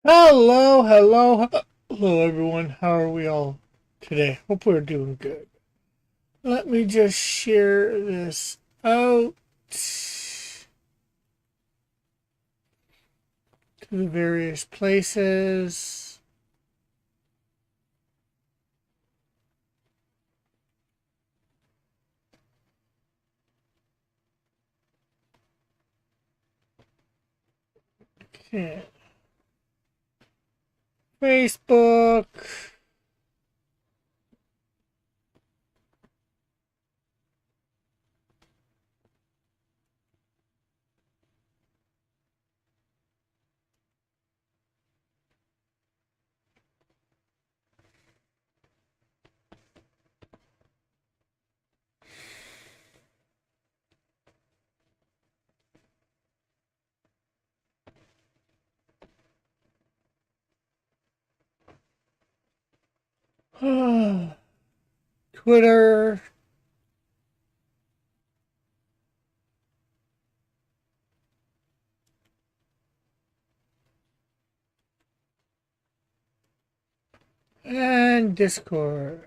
Hello, everyone. How are we all today? Hope we're doing good. Let me just share this out to the various places. Okay. Facebook. Twitter. And Discord.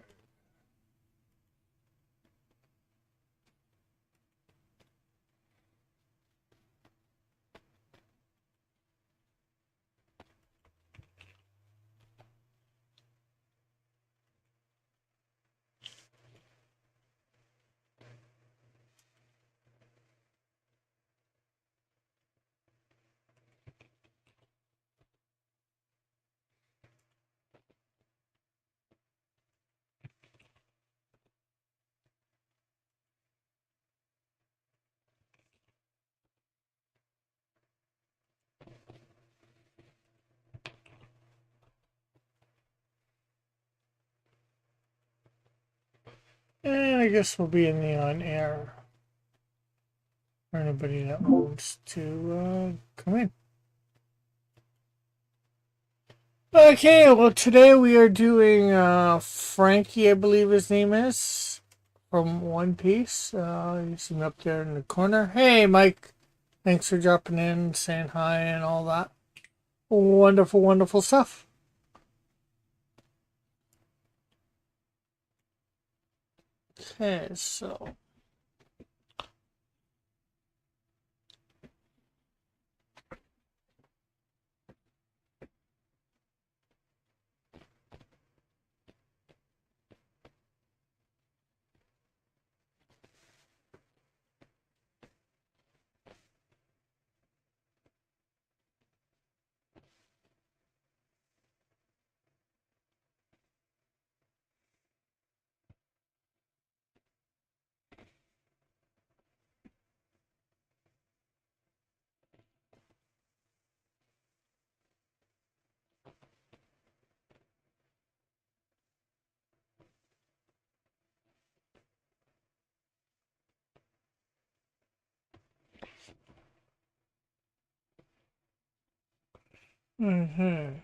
And I guess we'll be in the on air for anybody that wants to come in. Okay, well, today we are doing Franky, I believe his name is, from One Piece. You see me up there in the corner. Hey, Mike. Thanks for dropping in, saying hi, and all that. Wonderful, wonderful stuff. Okay, so. Mm-hmm.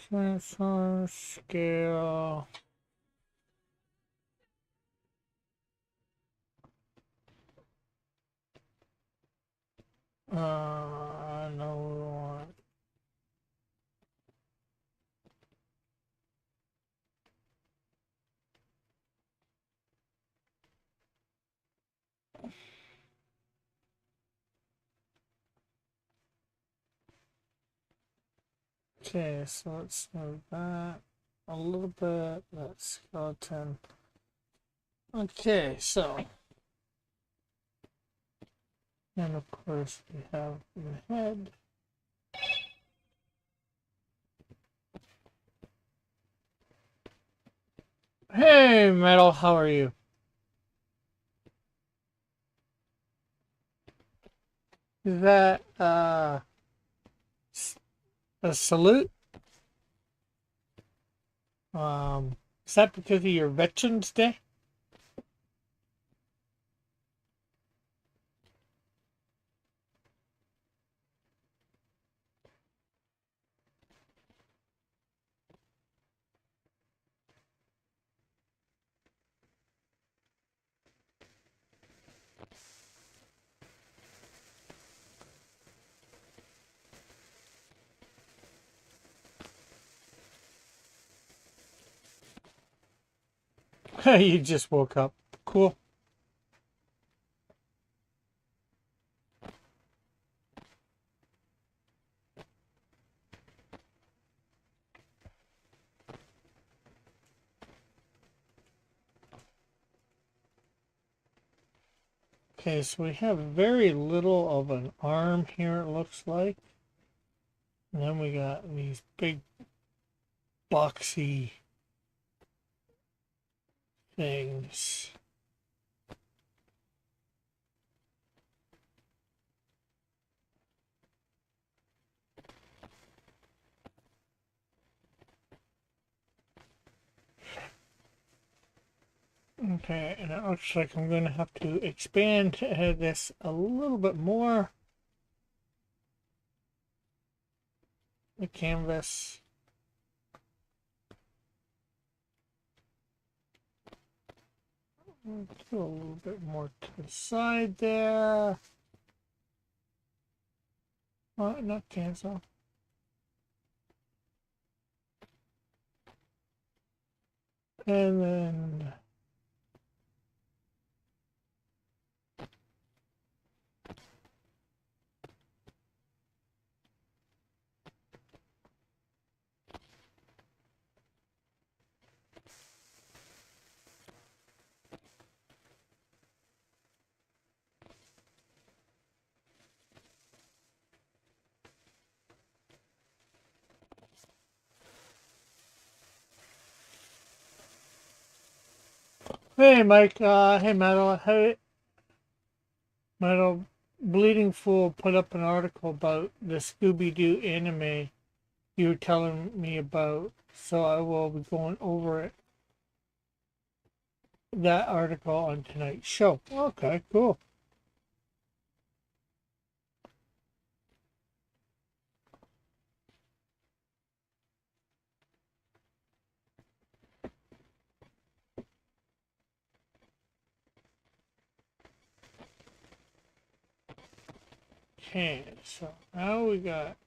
Transform scale. No. Okay, so let's move that a little bit. That skeleton. Okay, so. And of course, we have the head. Hey, Metal, how are you? Is that a salute? Is that because of your Veterans Day? You just woke up. Cool. Okay, so we have very little of an arm here, it looks like. And then we got these big boxy things. Okay, and it looks like I'm going to have to expand this a little bit more. The canvas. Do a little bit more to the side there. Oh, not cancel. And then hey Mike, hey Metal, hey Metal, Bleeding Fool put up an article about the Scooby-Doo anime you were telling me about, so I will be going over it. That article on tonight's show. Okay, cool. Okay, so now we got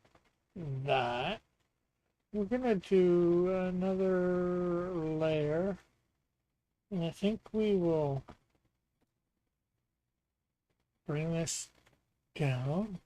that. We're gonna do another layer, and I think we will bring this down.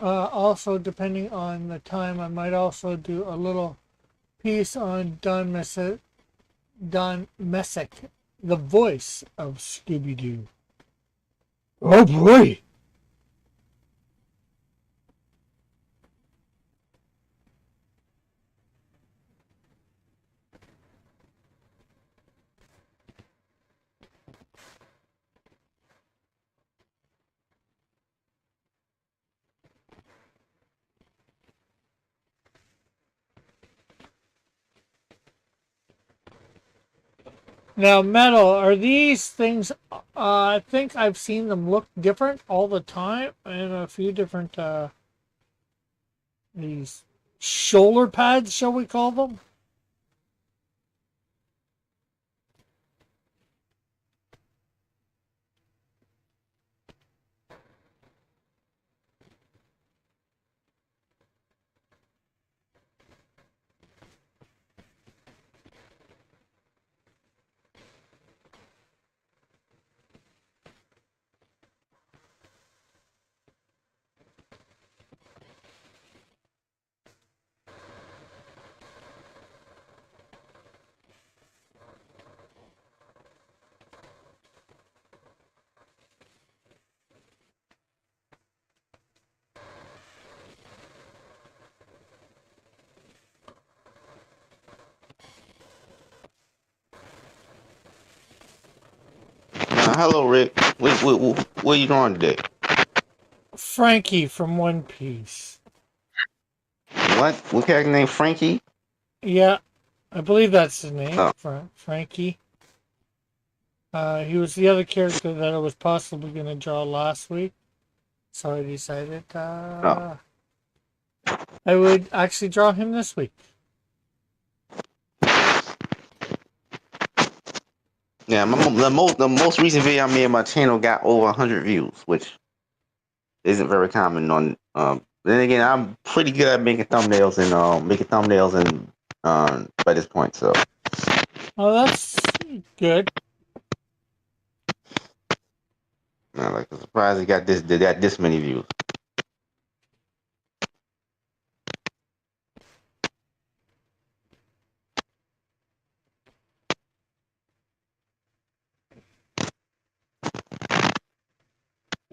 Also, depending on the time, I might also do a little piece on Don Messick, the voice of Scooby-Doo. Oh boy! Now, Metal, are these things, I think I've seen them look different all the time in a few different, these shoulder pads, shall we call them? Hello, Rick. What are you doing today? Franky from One Piece. What? What character named Frankie? Yeah, I believe that's his name, Oh, Franky. He was the other character that I was possibly going to draw last week, so I decided no. I would actually draw him this week. Yeah, the most recent video I made on my channel got over 100 views, which isn't very common on. Then again, I'm pretty good at making thumbnails and by this point, so Oh, that's good. like I'm surprised it got this many views.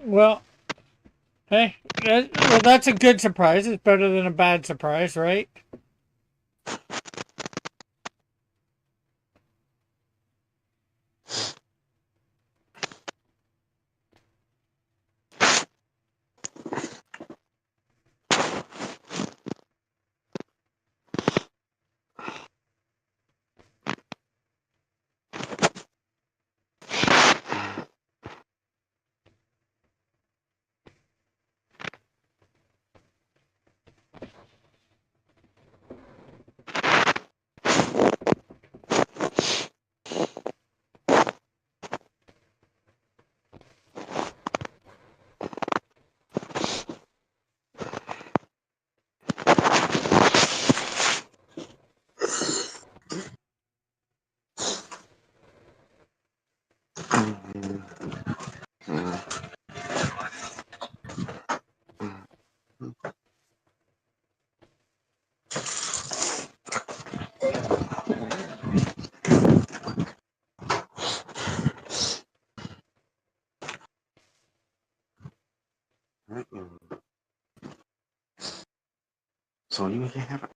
Well, hey, well, that's a good surprise. It's better than a bad surprise, right? So you can have it.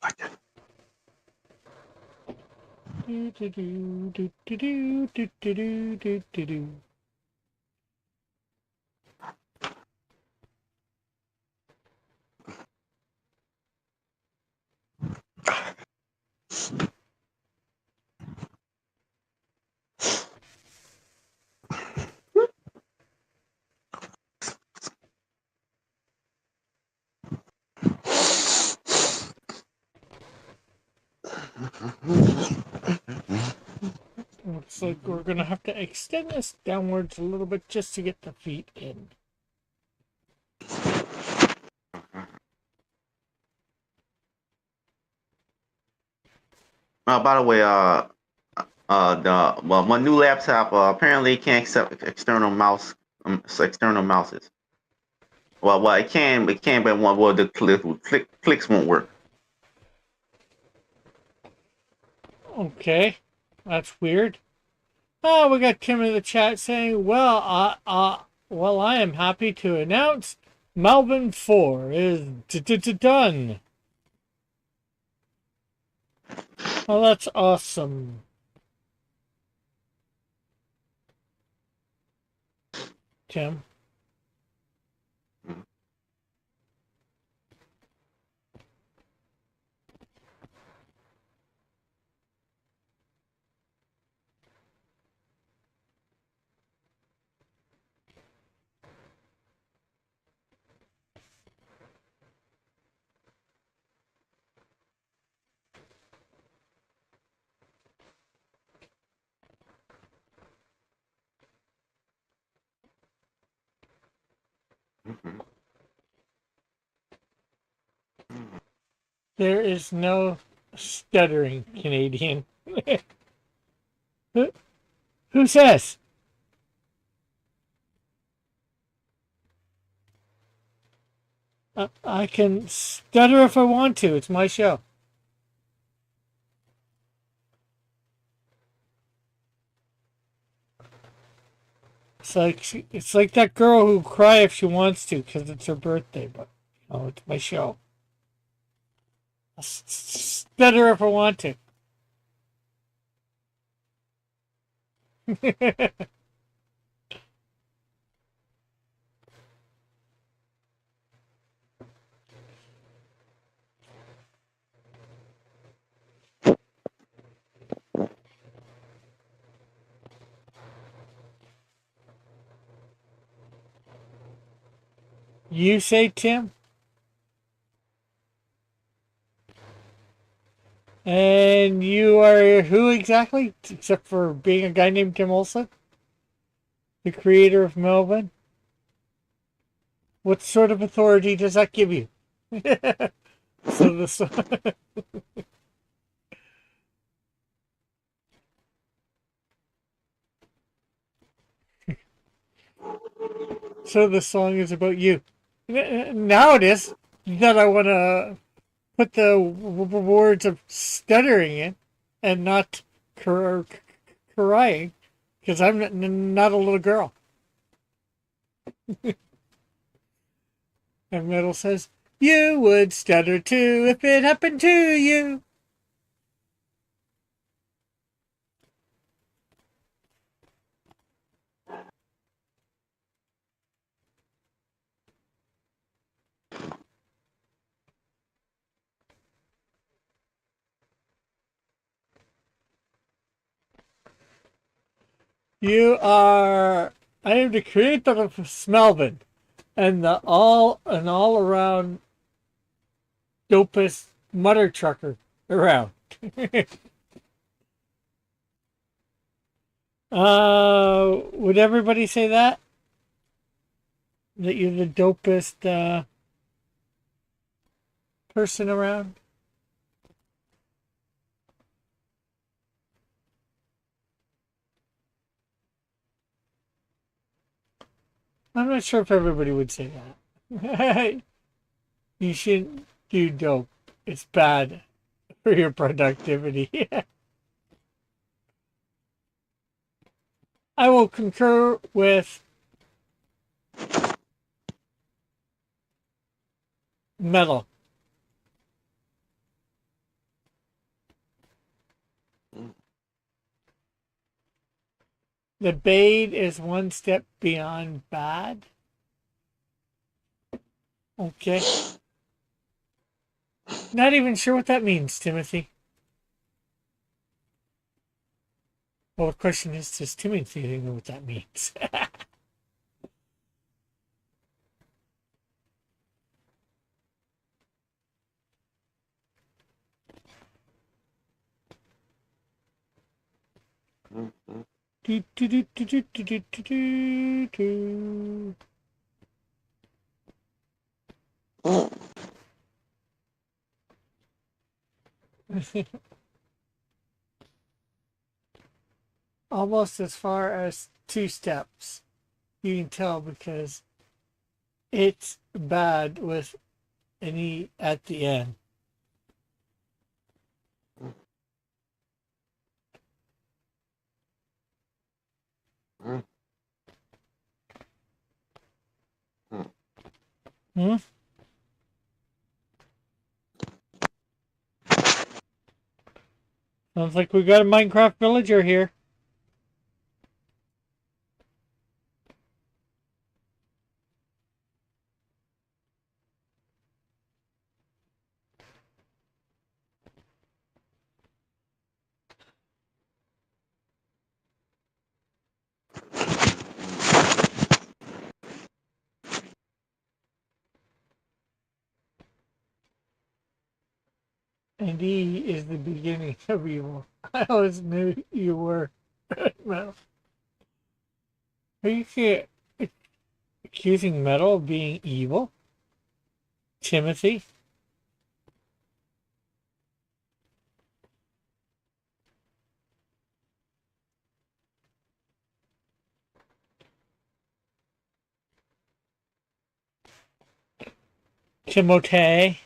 Like that. Do do do do do do do do do do do. Looks like we're gonna have to extend this downwards a little bit just to get the feet in. By the way, my new laptop apparently can't accept external mouses. Well, it can, but the clicks won't work. Okay, that's weird. Oh, we got Kim in the chat saying, well, I am happy to announce Melbourne 4 is done. Oh, that's awesome. Tim. There is no stuttering Canadian. who, who says? I can stutter if I want to. It's my show. It's like that girl who cry if she wants to because it's her birthday, but it's my show. I'll stutter if I want to. You say Tim? And you are who exactly? Except for being a guy named Tim Olson? The creator of Melvin? What sort of authority does that give you? so this so the song is about you. Now it is that I want to put the words of stuttering in and not crying because I'm not a little girl. And Metal says, you would stutter too if it happened to you. You are. I am the creator of Smelvin and the all around dopest mother trucker around. Would everybody say that? That you're the dopest person around? I'm not sure if everybody would say that. You shouldn't do dope. It's bad for your productivity. I will concur with metal. The Bade is one step beyond bad. Okay. Not even sure what that means, Timothy. Well, the question is, does Timothy know what that means? do, do, do, do, do, do, do, do, do. Almost as far as two steps. You can tell because it's bad with an E at the end. Hmm? Sounds like we got a Minecraft villager here. And E is the beginning of evil. I always knew you were. Well, are you accusing Metal of being evil? Timothy? Timotei?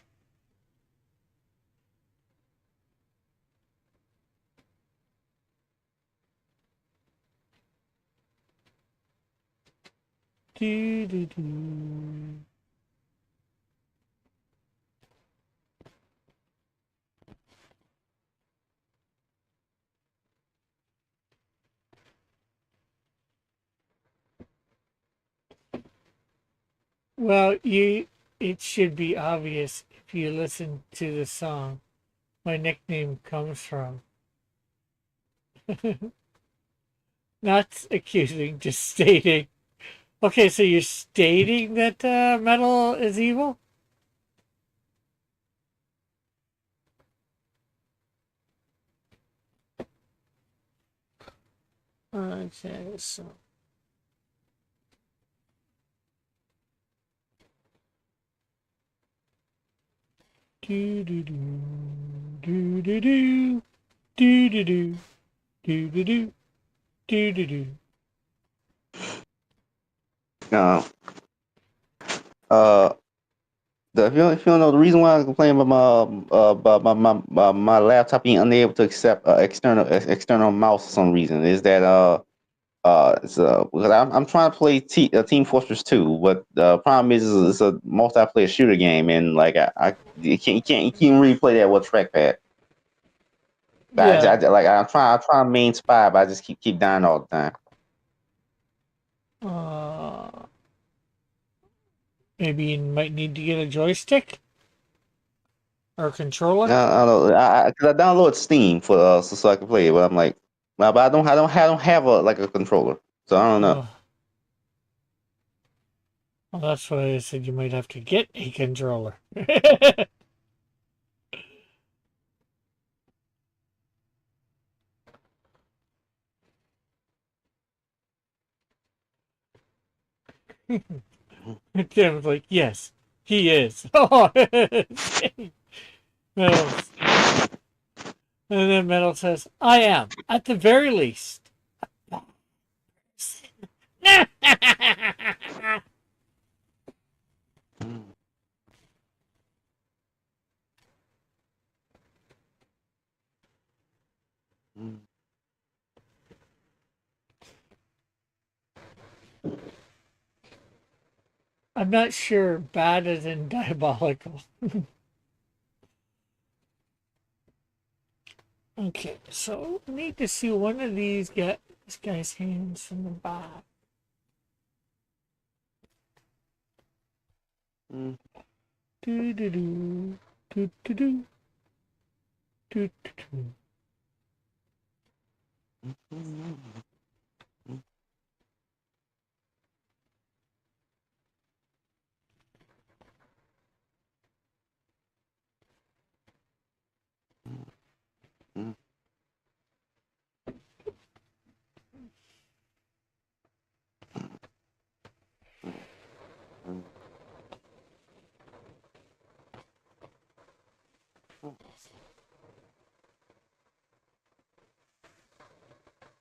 Do, do, do. Well, it should be obvious if you listen to the song my nickname comes from. Not accusing, just stating. Okay, so you're stating that metal is evil? Okay, so. Do do do do do do do do do do do do do do do. Uh, uh, if you don't know the reason why I complain about my laptop being unable to accept external mouse for some reason is that because I'm trying to play Team Fortress 2, but the problem is it's a multiplayer shooter game, and like you can't really play that with trackpad. Yeah. Like I'm trying main spy, but I just keep dying all the time. Uh, maybe you might need to get a joystick or a controller. I don't know. Cause I downloaded Steam for so I can play it, but I'm like, but I don't have a like a controller, so I don't know. Uh, well, that's why I said you might have to get a controller. Tim was like, yes, he is. Oh, Metal. And then Metal says, I am, at the very least. I'm not sure bad as in diabolical. Okay, so we need to see one of these get this guy's hands in the back. Do do do do do do do do do.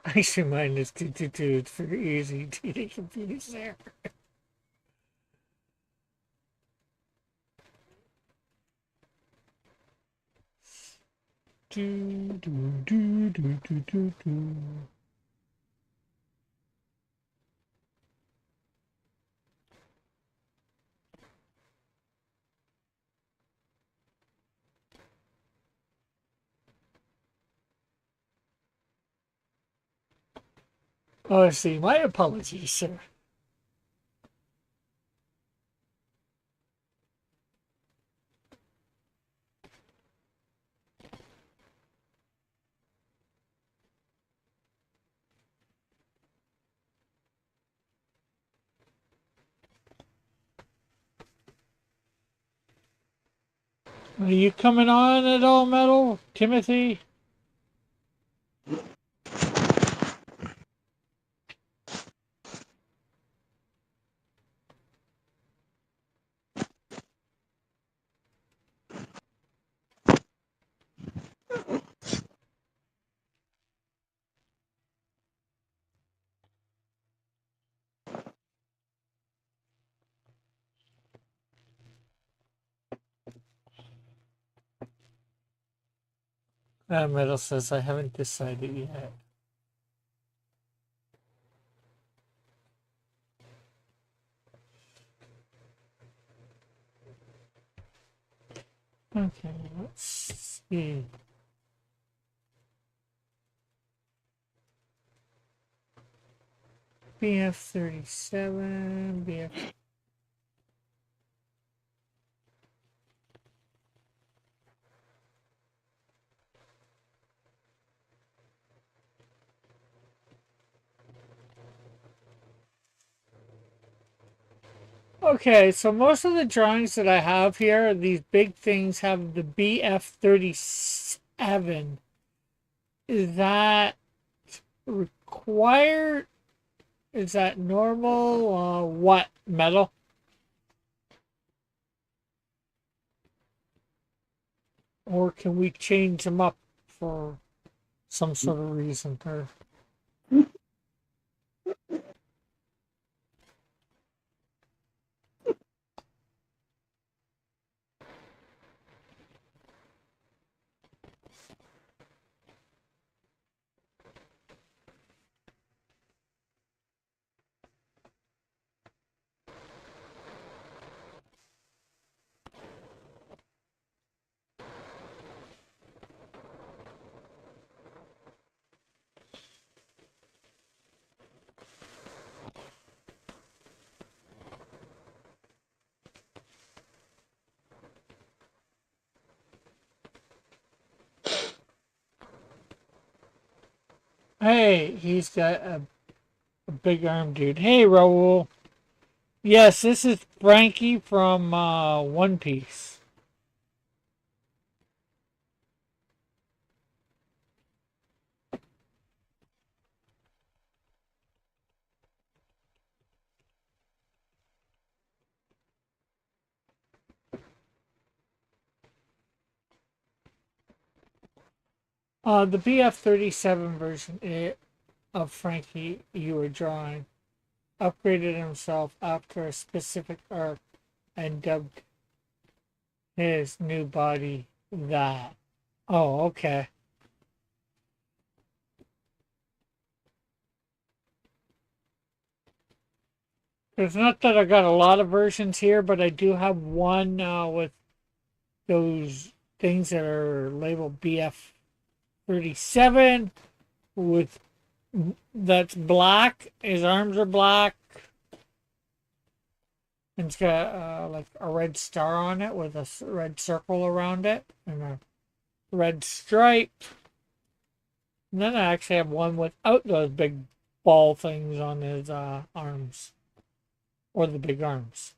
Actually, mine is 222. It's pretty easy to get confused there. Do do do do do do do. Oh, I see. My apologies, sir. Are you coming on at all, Metal? Timothy? Metal says, I haven't decided yet. Okay, let's see. BF 37, BF. Okay, so most of the drawings that I have here, these big things have the BF37. Is that required? Is that normal? What metal? Or can we change them up for some sort of reason? Or hey, he's got a big arm dude. Hey, Raul. Yes, this is Franky from One Piece. The BF37 version of Frankie you were drawing upgraded himself after a specific arc and dubbed his new body that. Oh, okay. It's not that I got a lot of versions here, but I do have one with those things that are labeled BF37 with that's black. His arms are black. And it's got like a red star on it with a red circle around it and a red stripe. And then I actually have one without those big ball things on his arms or the big arms.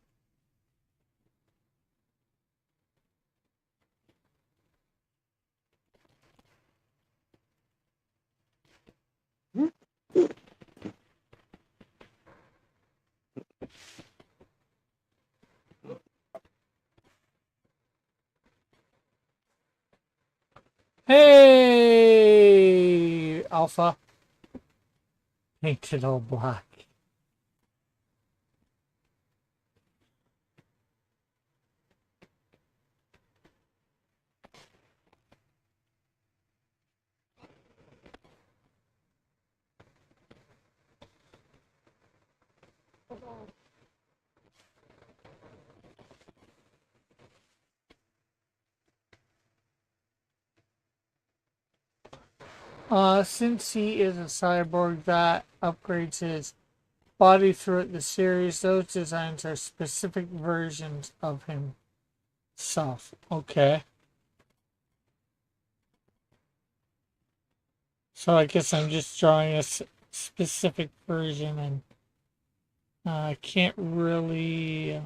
Hey, Alpha. Painted all black. Since he is a cyborg that upgrades his body throughout the series, those designs are specific versions of himself. Okay. So I guess I'm just drawing a specific version and I can't really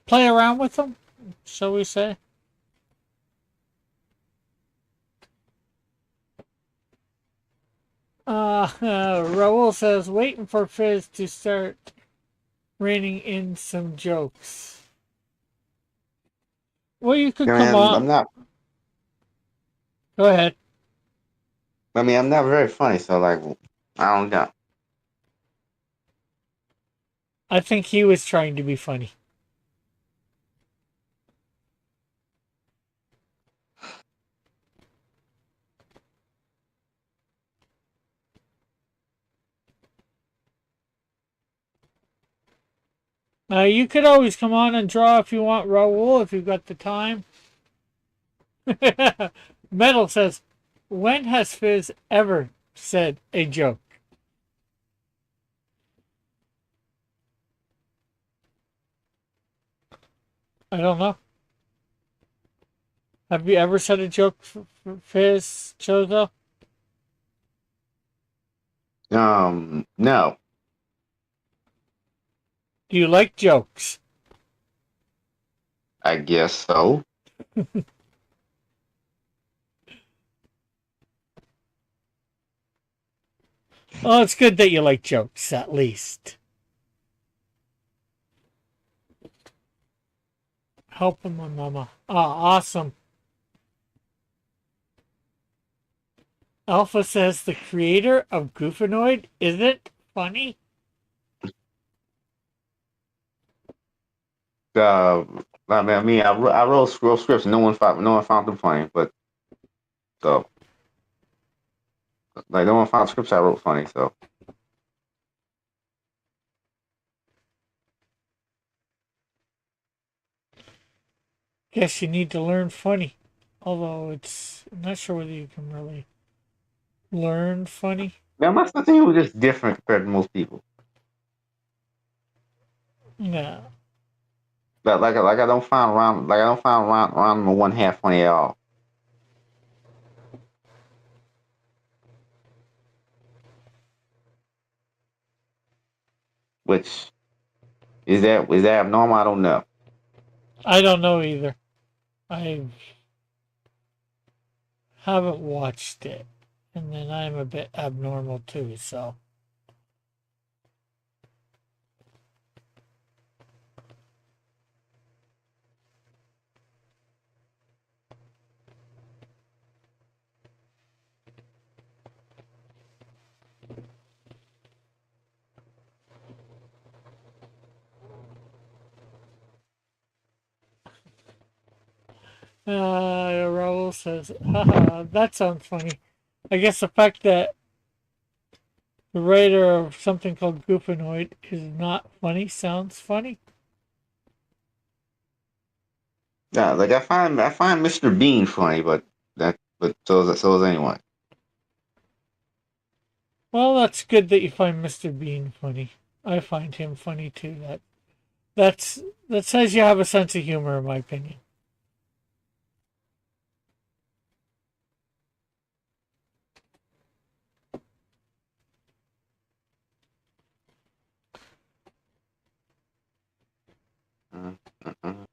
play around with them, shall we say? Raul says, waiting for Fizz to start reining in some jokes. Well, you could I come mean, on. I'm not. Go ahead. I mean, I'm not very funny, so like, I don't know. I think he was trying to be funny. You could always come on and draw if you want, Raul, if you've got the time. Metal says, when has Fizz ever said a joke? I don't know. Have you ever said a joke for his show though? No, Do you like jokes? I guess so. Oh, it's good that you like jokes, at least. Helping my mama. Ah, awesome. Alpha says the creator of Goofanoid isn't funny. Uh, I wrote scripts. No one found them funny, but so like no one found scripts I wrote funny. So Guess you need to learn funny. Although I'm not sure whether you can really learn funny. yeah, my sense of humor was just different compared to most people. Yeah. Like I don't find round number one half funny at all. Which is that abnormal? I don't know. I don't know either. I haven't watched it. And then I'm a bit abnormal too, so. Raul says, haha, that sounds funny. I guess the fact that the writer of something called Goofanoid is not funny sounds funny. Yeah, like I find Mr. Bean funny, but so is anyone. Well, that's good that you find Mr. Bean funny. I find him funny too. That's that says you have a sense of humor, in my opinion. Mm, mm, mm,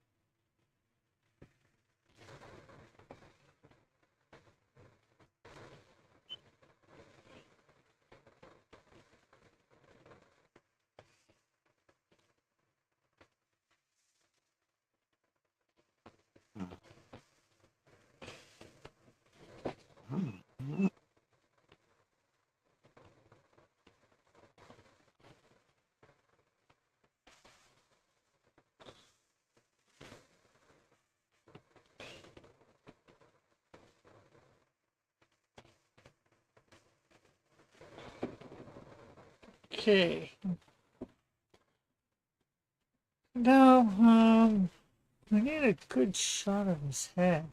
mm, mm. Okay. Now, I need a good shot of his head.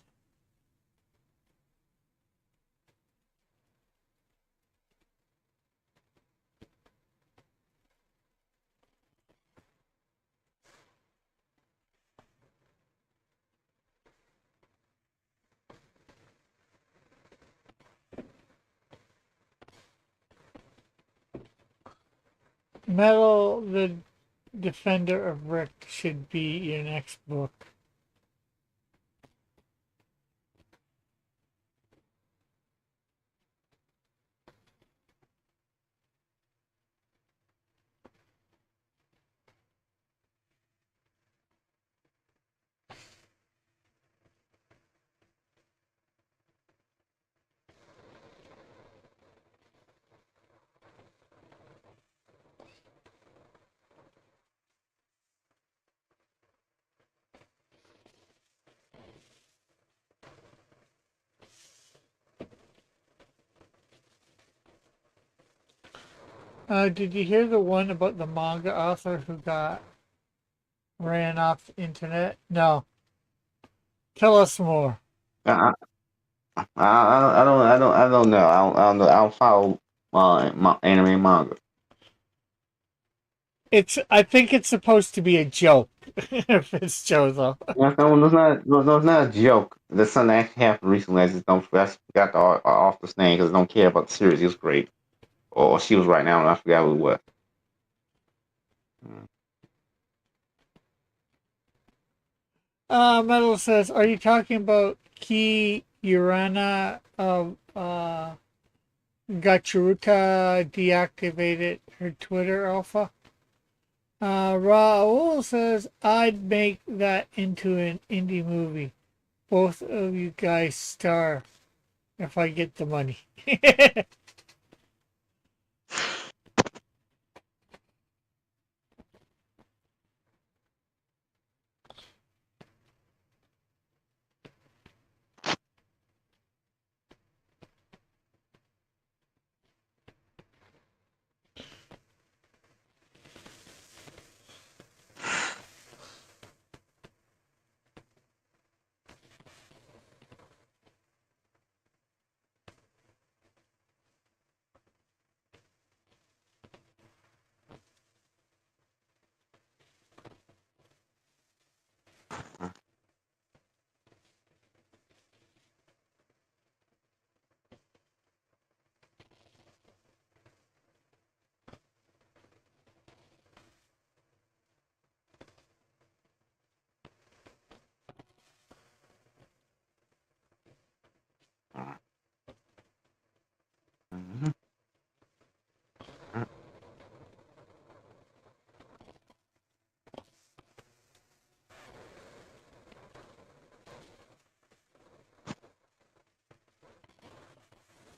Metal, the Defender of Rick should be your next book. Did you hear the one about the manga author who got ran off the internet? No. Tell us more. I, I don't know. I don't know. I don't follow anime and manga. I think it's supposed to be a joke. If it's Joe though. No, it's not a joke. The something that actually happened recently. I just forgot the author's name because I don't care about the series. It was great. Or she was right now, and I forgot who it was. Metal says, "Are you talking about Ki Urana of Gachuruta deactivated her Twitter alpha?" Raul says, "I'd make that into an indie movie. Both of you guys star if I get the money."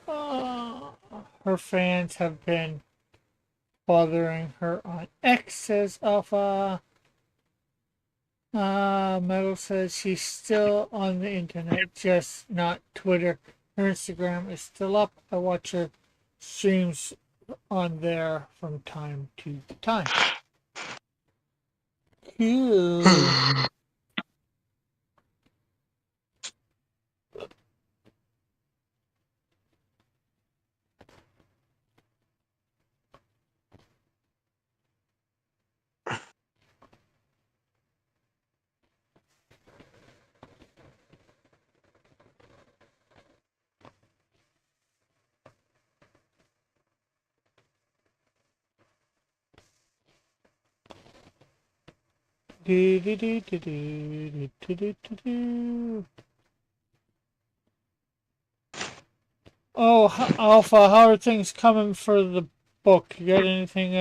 Uh, Her fans have been bothering her on X, says Alpha. Metal says she's still on the internet, just not Twitter. Her Instagram is still up. I watch her streams on there from time to time. Cool. Do, do, do, do, do, do, do, do, do. Oh, Alpha, how are things coming for the book? You got anything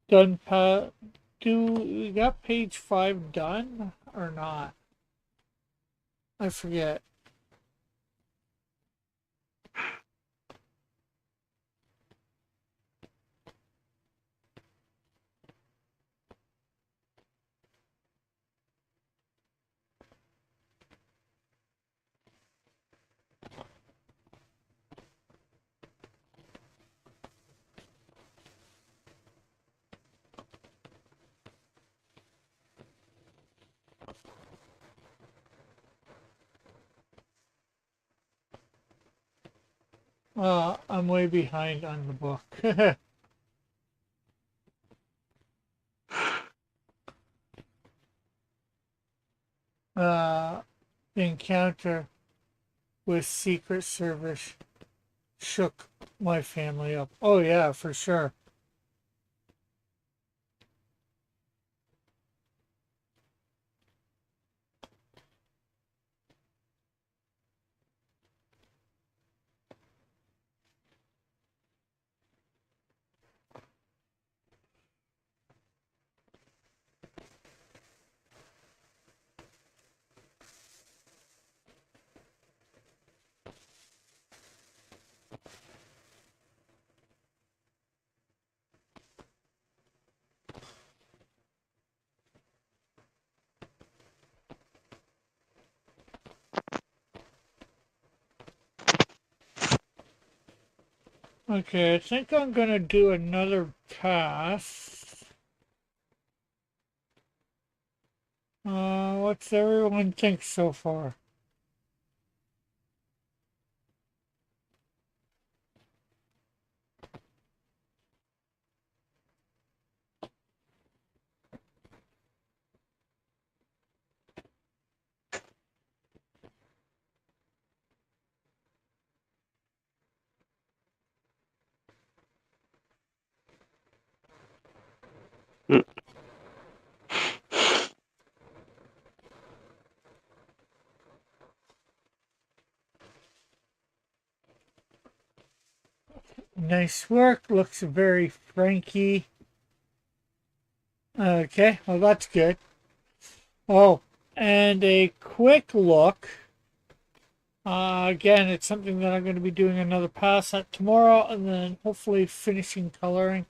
done? Do you got page 5 done or not? I forget. I'm way behind on the book. uh, the encounter with Secret Service shook my family up. Oh yeah, for sure. Okay, I think I'm gonna do another pass. What's everyone think so far? Nice work. Looks very Franky. Okay, well, that's good. Oh, and a quick look. Again, it's something that I'm going to be doing another pass at tomorrow and then hopefully finishing coloring.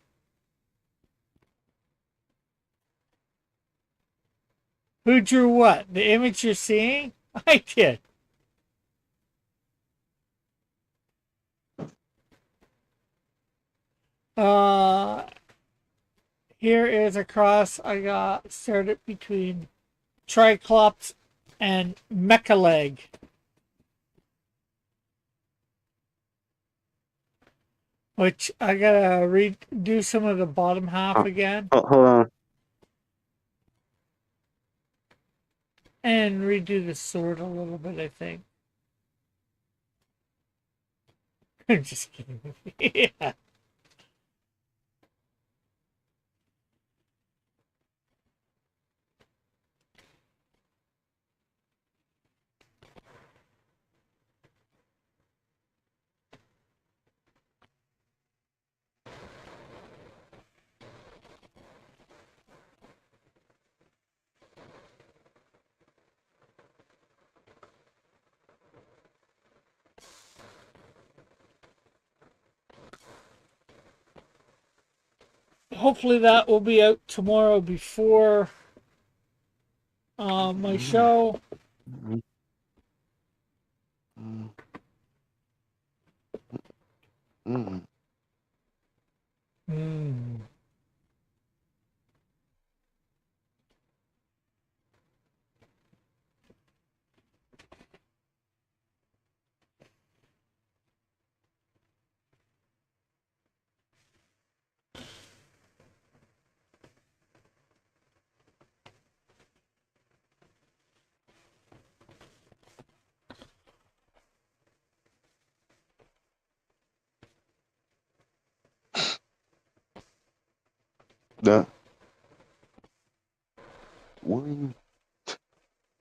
Who drew what? The image you're seeing? I did. Uh, Here is a cross I got started between Triclops and Mechaleg, which I gotta redo some of the bottom half again Hold on. and redo the sword a little bit, I think. I'm just kidding. Yeah. Hopefully that will be out tomorrow before my show. Mm. The William,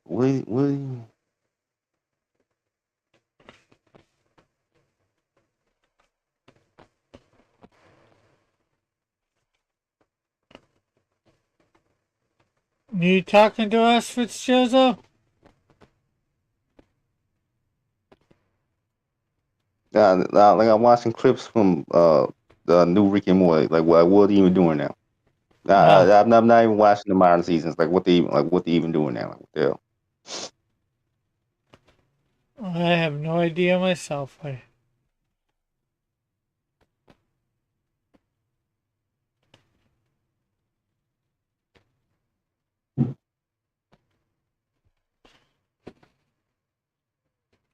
William. You talking to us, Fitzjozo? Like I'm watching clips from the new Rick and Morty. Like what are they even doing now? Ah, I'm not even watching the modern seasons. What they even doing now? Like, what the hell? I have no idea myself.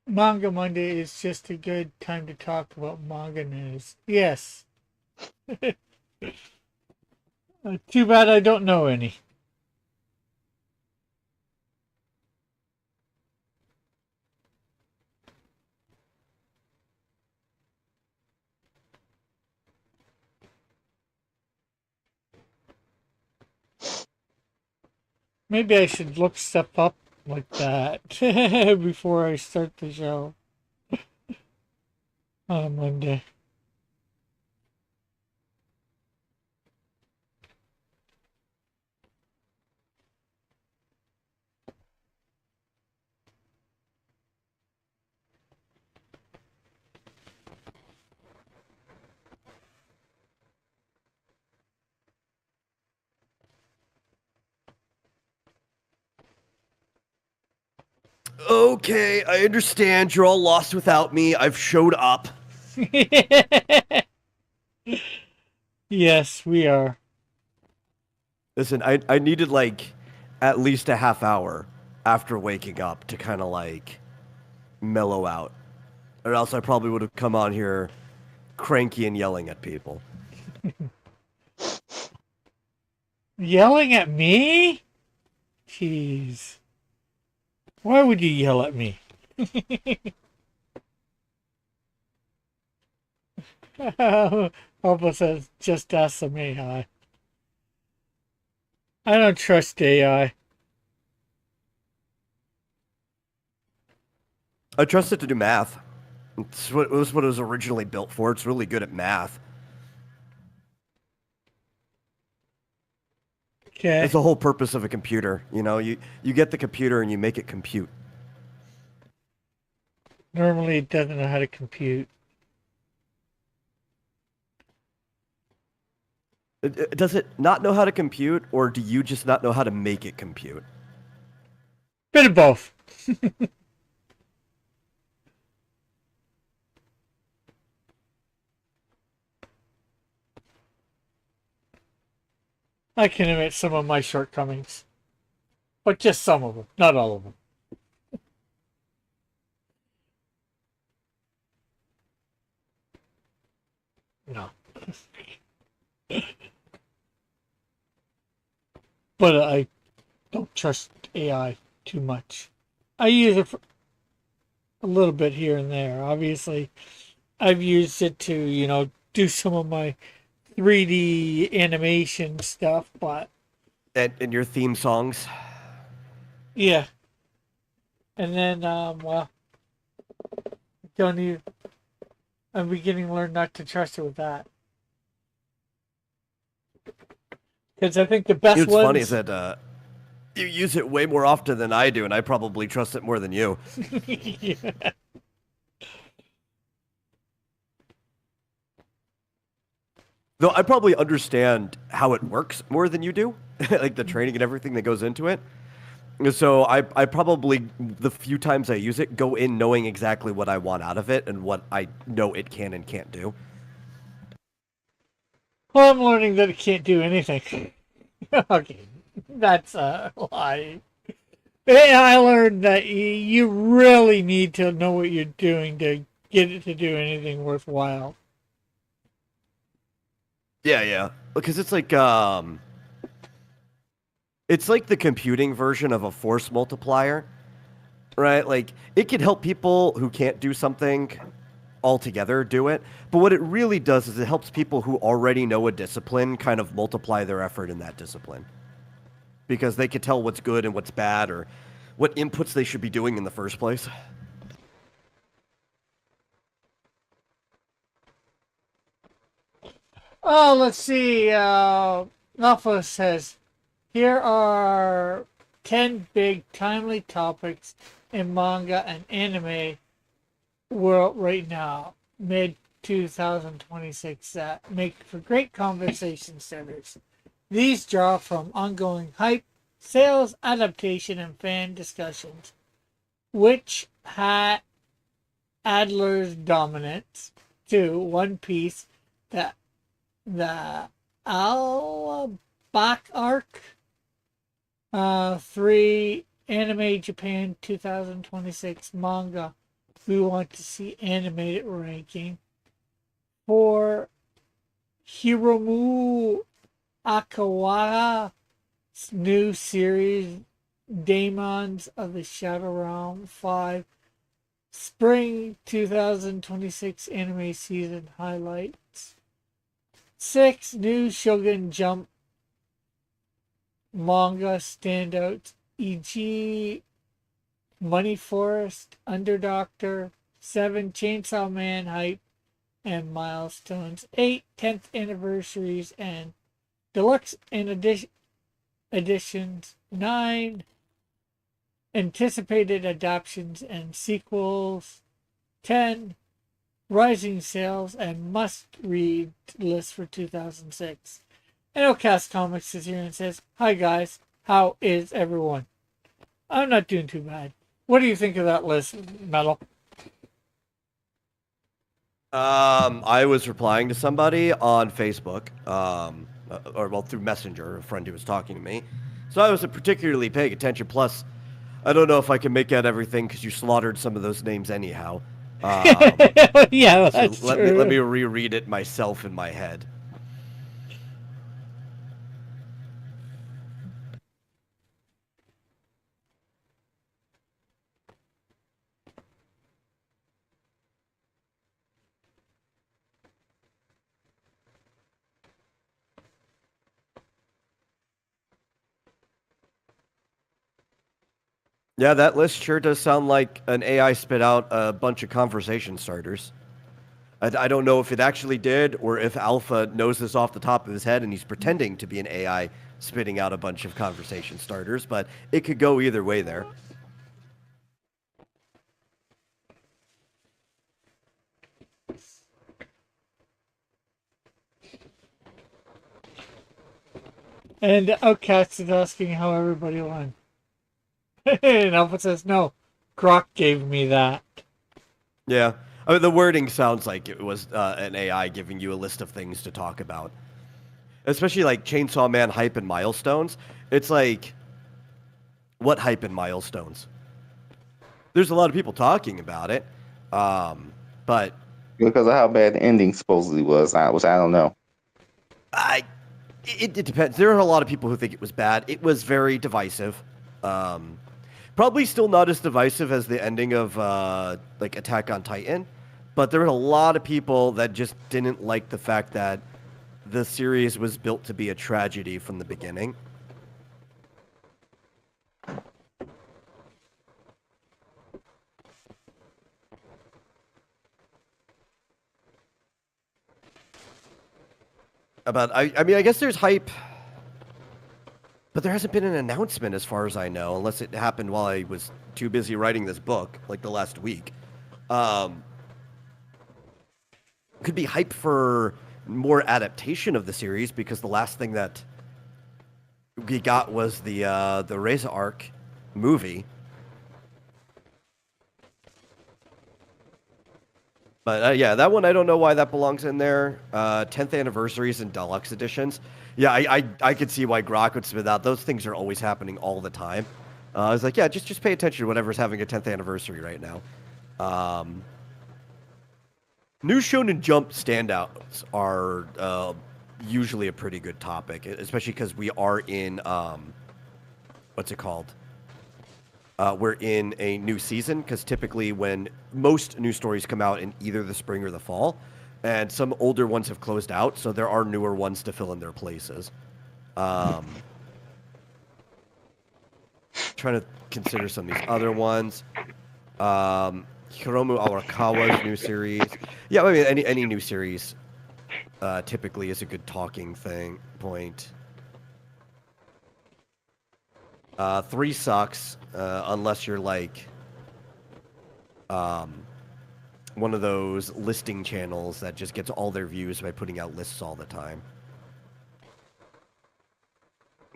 Manga Monday is just a good time to talk about manga news. Yes. Too bad I don't know any. Maybe I should look stuff up like that before I start the show on Monday. Okay, I understand. You're all lost without me. I've showed up. Yes, we are. Listen, I needed like at least a half hour after waking up to kind of like mellow out. Or else I probably would have come on here cranky and yelling at people. Yelling at me? Jeez. Why would you yell at me? Almost says, just ask some AI. I don't trust AI. I trust it to do math. It was what it was originally built for. It's really good at math. It's Okay. the whole purpose of a computer. You get the computer and you make it compute. Normally it doesn't know how to compute. Does it not know how to compute, or do you just not know how to make it compute? Bit of both. I can admit some of my shortcomings, but just some of them, not all of them. No. But I don't trust AI too much. I use it for a little bit here and there. Obviously, I've used it to, do some of my 3D animation stuff, but And your theme songs? yeah. And then, well, don't even, I'm beginning to learn not to trust it with that. Because I think the best It's funny is ones. that you use it way more often than I do, and I probably trust it more than you. Yeah. Though I probably understand how it works more than you do, like the training and everything that goes into it. So I probably, the few times I use it, go in knowing exactly what I want out of it and what I know it can and can't do. Well, I'm learning that it can't do anything. Okay, that's a lie. Yeah, I learned that you really need to know what you're doing to get it to do anything worthwhile. Yeah, yeah. Because it's like the computing version of a force multiplier, right? Like it can help people who can't do something altogether do it, but what it really does is it helps people who already know a discipline kind of multiply their effort in that discipline because they can tell what's good and what's bad or what inputs they should be doing in the first place. Oh, let's see. Alpha says, here are 10 big timely topics in manga and anime world right now, mid 2026, that make for great conversation starters. These draw from ongoing hype, sales, adaptation, and fan discussions, which had Adler's dominance to One Piece, the the Alabak arc, 3 Anime Japan 2026 manga we want to see animated ranking, 4 Hiromu Akawara's new series Daemons of the Shadow Realm, 5 Spring 2026 anime season highlights, 6 new Shogun Jump manga standouts, e.g., Money Forest, Underdoctor, 7 Chainsaw Man hype and milestones, 8 10th anniversaries and deluxe and editions, 9 anticipated adaptations and sequels, 10 rising sales and must read list for 2006. And Ocast Comics is here and says, hi guys, how is everyone? I'm not doing too bad. What do you think of that list, Metal? I was replying to somebody on Facebook, or well, through Messenger, a friend who was talking to me. So I wasn't particularly paying attention. Plus, I don't know if I can make out everything because you slaughtered some of those names anyhow. Yeah, So that's let me true. reread it myself in my head. Yeah, that list sure does sound like an AI spit out a bunch of conversation starters. I don't know if it actually did or if Alpha knows this off the top of his head and he's pretending to be an AI spitting out a bunch of conversation starters, but it could go either way there. And Outcast is asking how everybody won. And Alpha says, no, Grok gave me that. Yeah. I mean, the wording sounds like it was an AI giving you a list of things to talk about. Especially like Chainsaw Man hype and milestones. It's like, what hype and milestones? There's a lot of people talking about it, but Because of how bad the ending supposedly was, which I don't know. It depends. There are a lot of people who think it was bad. It was very divisive. Probably still not as divisive as the ending of like Attack on Titan, but there were a lot of people that just didn't like the fact that the series was built to be a tragedy from the beginning. I mean, I guess there's hype, but there hasn't been an announcement as far as I know, unless it happened while I was too busy writing this book, like the last week. Could be hype for more adaptation of the series because the last thing that we got was the Reza arc movie. But yeah, that one I don't know why that belongs in there. 10th anniversaries and deluxe editions. Yeah, I could see why Grok would spit out. Those things are always happening all the time. I was like, yeah, just pay attention to whatever's having a 10th anniversary right now. New Shonen Jump standouts are usually a pretty good topic, especially because we are in what's it called? We're in a new season because typically when most new stories come out in either the spring or the fall, and some older ones have closed out, so there are newer ones to fill in their places. Trying to consider some of these other ones. Hiromu Arakawa's new series. Yeah, I mean any new series typically is a good talking point. 3 sucks unless you're like one of those listing channels that just gets all their views by putting out lists all the time.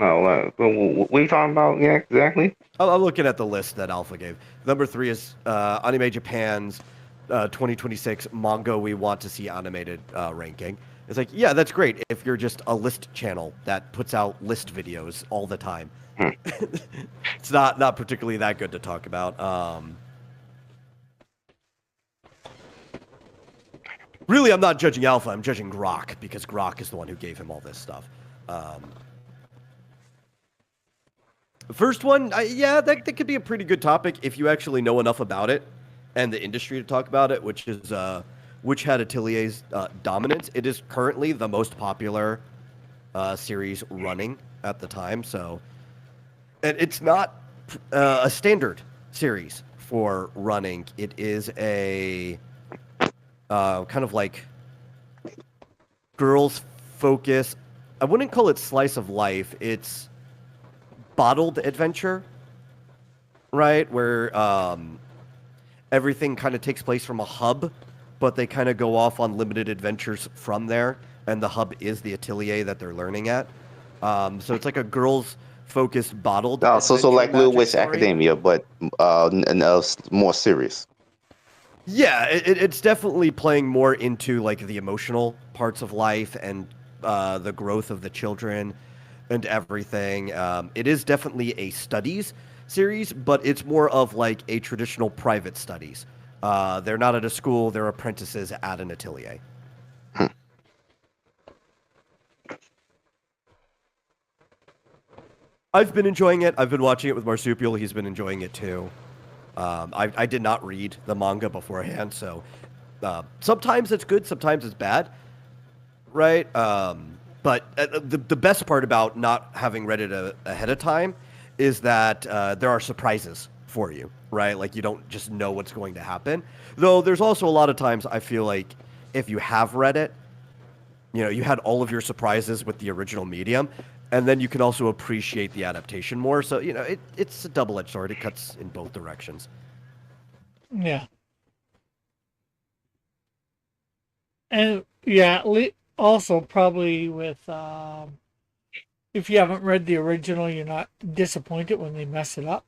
Oh, what are you talking about? Yeah, exactly. I'm looking at the list that Alpha gave. Number 3 is Anime Japan's 2026 manga we want to see animated ranking. It's like, yeah, that's great if you're just a list channel that puts out list videos all the time. It's not particularly that good to talk about. Really, I'm not judging Alpha. I'm judging Grok because Grok is the one who gave him all this stuff. The first one, yeah, that could be a pretty good topic if you actually know enough about it and the industry to talk about it, which is which had Atelier's dominance. It is currently the most popular series running at the time, so... And it's not a standard series for running. It is a kind of like girls focus. I wouldn't call it slice of life. It's bottled adventure, right? Where everything kind of takes place from a hub, but they kind of go off on limited adventures from there. And the hub is the atelier that they're learning at. So it's like a girls focused bottled. Oh, so like Little Witch Academia, but more serious. Yeah, it's definitely playing more into like the emotional parts of life and the growth of the children and everything. It is definitely a studies series, but it's more of like a traditional private studies. They're not at a school; they're apprentices at an atelier. I've been enjoying it. I've been watching it with Marsupial. He's been enjoying it too. I did not read the manga beforehand, so sometimes it's good, sometimes it's bad, right? But the best part about not having read it ahead of time is that there are surprises for you, right? Like you don't just know what's going to happen. Though there's also a lot of times I feel like if you have read it, you had all of your surprises with the original medium, and then you can also appreciate the adaptation more. So, it's a double-edged sword. It cuts in both directions. Yeah. And yeah, also probably with if you haven't read the original, you're not disappointed when they mess it up.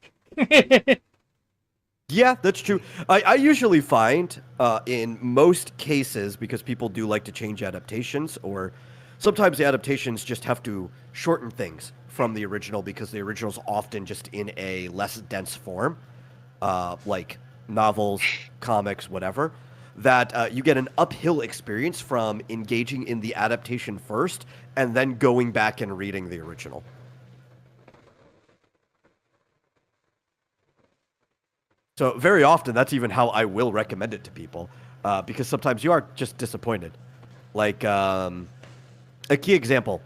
Yeah, that's true. I usually find in most cases, because people do like to change adaptations, or sometimes the adaptations just have to shorten things from the original because the original's often just in a less dense form, like novels, comics, whatever, that you get an uphill experience from engaging in the adaptation first and then going back and reading the original. So very often, that's even how I will recommend it to people, because sometimes you are just disappointed. Like a key example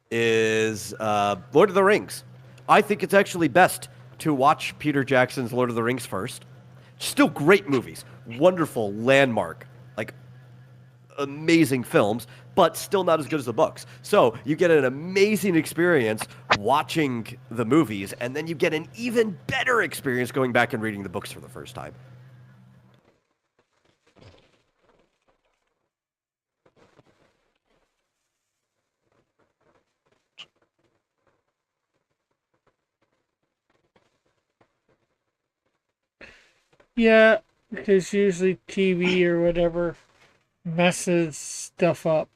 is Lord of the Rings. I think it's actually best to watch Peter Jackson's Lord of the Rings first. Still great movies, wonderful landmark, like amazing films, but still not as good as the books. So you get an amazing experience watching the movies, and then you get an even better experience going back and reading the books for the first time. Yeah, because usually TV or whatever messes stuff up.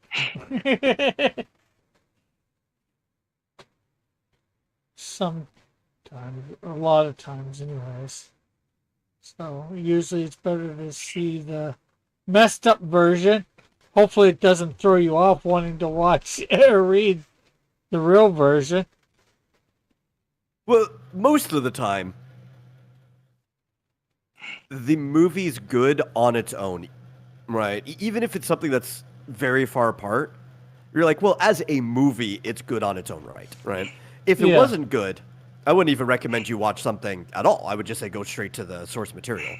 Sometimes, a lot of times, anyways. So usually it's better to see the messed up version. Hopefully it doesn't throw you off wanting to watch or read the real version. Well, most of the time, the movie's good on its own, right? Even if it's something that's very far apart, you're like, well, as a movie, it's good on its own right? If it Yeah. wasn't good, I wouldn't even recommend you watch something at all. I would just say go straight to the source material.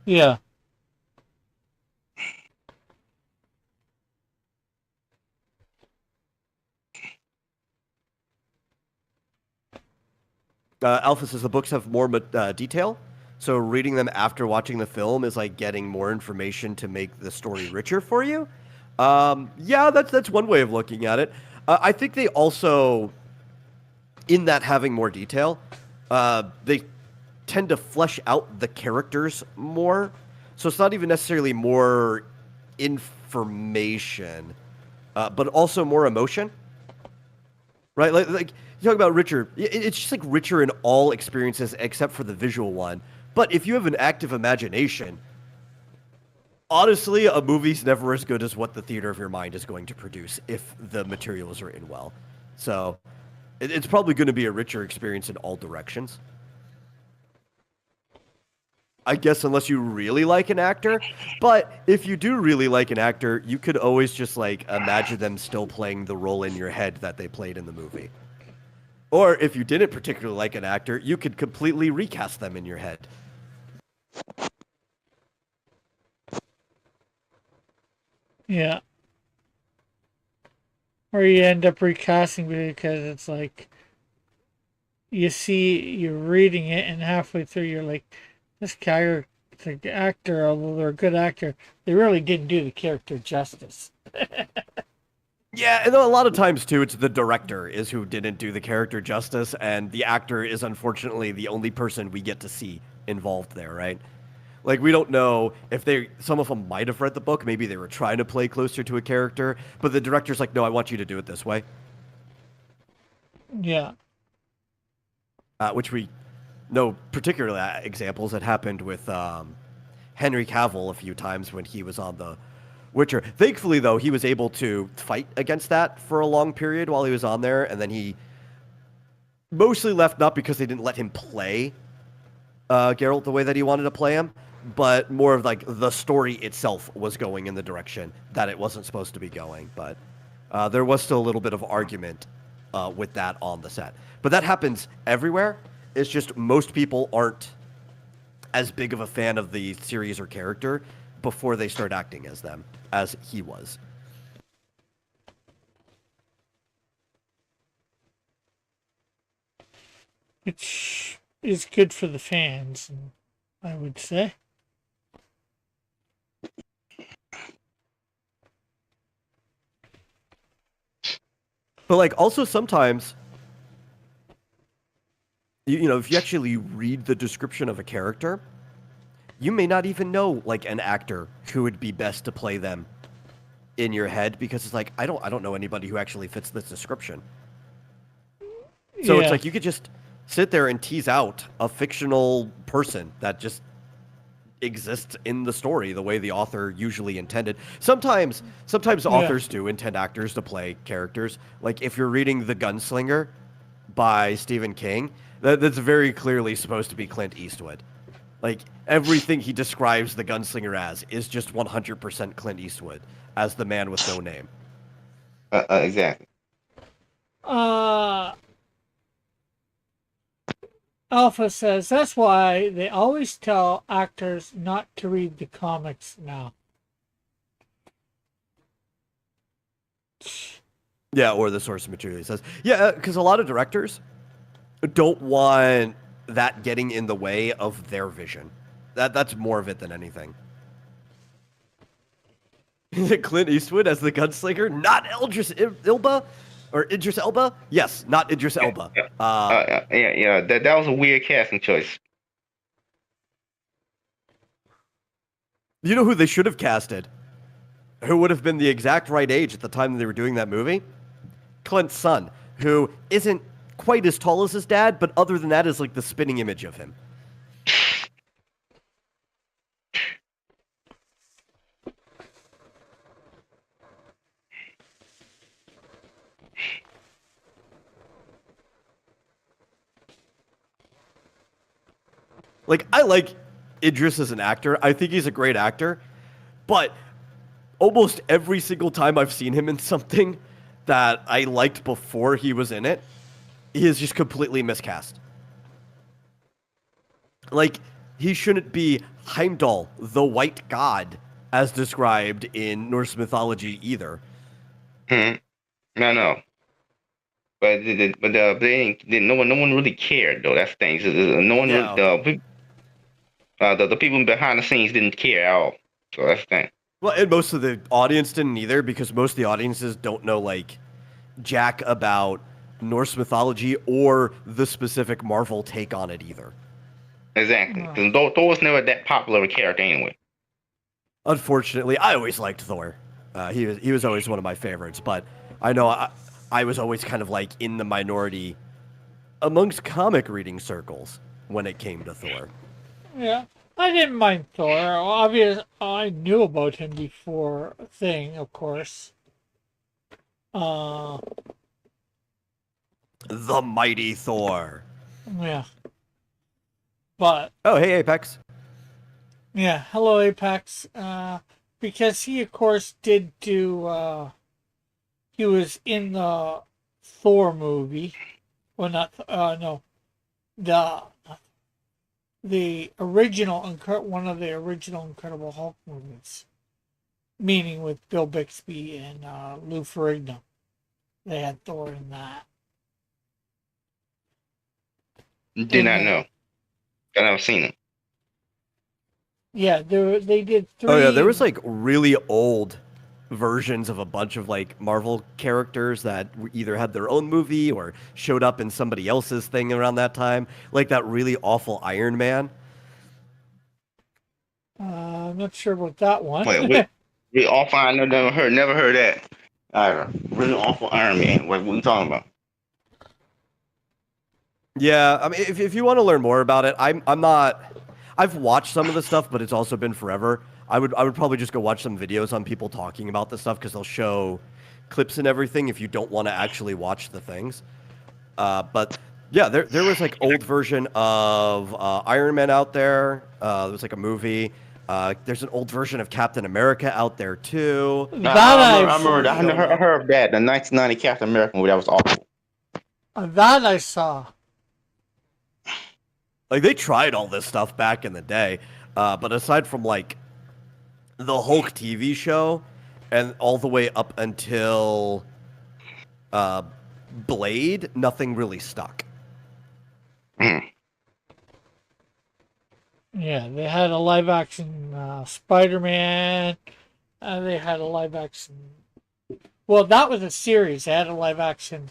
Yeah. Alpha says the books have more detail, so reading them after watching the film is like getting more information to make the story richer for you. Yeah, that's one way of looking at it. I think they also, in that having more detail, they tend to flesh out the characters more. So it's not even necessarily more information, but also more emotion. Right? Like you talk about richer. It's just like richer in all experiences except for the visual one. But if you have an active imagination, honestly, a movie's never as good as what the theater of your mind is going to produce if the material is written well. So it's probably going to be a richer experience in all directions. I guess unless you really like an actor. But if you do really like an actor, you could always just like imagine them still playing the role in your head that they played in the movie. Or if you didn't particularly like an actor, you could completely recast them in your head. Yeah. Or you end up recasting because it's like you're reading it and halfway through you're like, this guy or the actor, although they're a good actor, they really didn't do the character justice. Yeah, and a lot of times too, it's the director is who didn't do the character justice, and the actor is unfortunately the only person we get to see involved there, right? Like we don't know if some of them might have read the book, maybe they were trying to play closer to a character, but the director's like, no, I want you to do it this way. Yeah. Which we know particular examples that happened with Henry Cavill a few times when he was on The Witcher. Thankfully, though, he was able to fight against that for a long period while he was on there, and then he mostly left not because they didn't let him play Geralt the way that he wanted to play him, but more of like the story itself was going in the direction that it wasn't supposed to be going. But there was still a little bit of argument with that on the set. But that happens everywhere. It's just most people aren't as big of a fan of the series or character before they start acting as them, as he was. Which is good for the fans, I would say. But like also sometimes you know, if you actually read the description of a character, you may not even know like an actor who would be best to play them in your head because it's like I don't know anybody who actually fits this description. So it's like you could just sit there and tease out a fictional person that just exists in the story the way the author usually intended. Sometimes authors do intend actors to play characters. Like if you're reading The Gunslinger by Stephen King, that's very clearly supposed to be Clint Eastwood. Like everything he describes the gunslinger as is just 100% Clint Eastwood as the man with no name. Exactly. Alpha says that's why they always tell actors not to read the comics now. Yeah, or the source material, he says. Yeah, because a lot of directors don't want that getting in the way of their vision. That's more of it than anything. Is it Clint Eastwood as the gunslinger? Not Idris Elba? Or Idris Elba? Yes, not Idris Elba. Yeah. That was a weird casting choice. You know who they should have casted? Who would have been the exact right age at the time they were doing that movie? Clint's son, who isn't quite as tall as his dad, but other than that is like the spinning image of him. Like, I like Idris as an actor. I think he's a great actor. But almost every single time I've seen him in something that I liked before he was in it, he is just completely miscast. Like, he shouldn't be Heimdall, the white god, as described in Norse mythology either. No. But no one really cared though. That's the thing. No one really, the people behind the scenes didn't care at all. So that's the thing. Well, and most of the audience didn't either, because most of the audiences don't know like jack about Norse mythology or the specific Marvel take on it either. Exactly, because Thor was never that popular a character anyway. Unfortunately, I always liked Thor. He was always one of my favorites, but I know I was always kind of like in the minority amongst comic reading circles when it came to Thor. Yeah, I didn't mind Thor. Obviously, I knew about him before Thing, of course. The mighty Thor. Yeah. But oh, hey Apex. Yeah, hello Apex. Because he, of course, did do. He was in the Thor movie. Well, not no, the original one of the original Incredible Hulk movies, meaning with Bill Bixby and Lou Ferrigno. They had Thor in that. Did not know. I never seen him. Yeah, they did 3. Oh yeah, there was like really old versions of a bunch of like Marvel characters that either had their own movie or showed up in somebody else's thing around that time, like that really awful Iron Man. I'm not sure about that one. Wait, really awful. I never heard that. Really awful Iron Man. What are you talking about? Yeah, I mean, if you want to learn more about it, I'm not. I've watched some of the stuff, but it's also been forever. I would probably just go watch some videos on people talking about this stuff because they'll show clips and everything if you don't want to actually watch the things. But yeah, there was like old version of Iron Man out there. There was like a movie. There's an old version of Captain America out there too. I heard that the 1990 Captain America movie, that was awful. That I saw. Like they tried all this stuff back in the day, but aside from like the Hulk TV show and all the way up until Blade, nothing really stuck. Mm. Yeah, they had a live action Spider-Man. They had a live action. Well, that was a series. They had a live action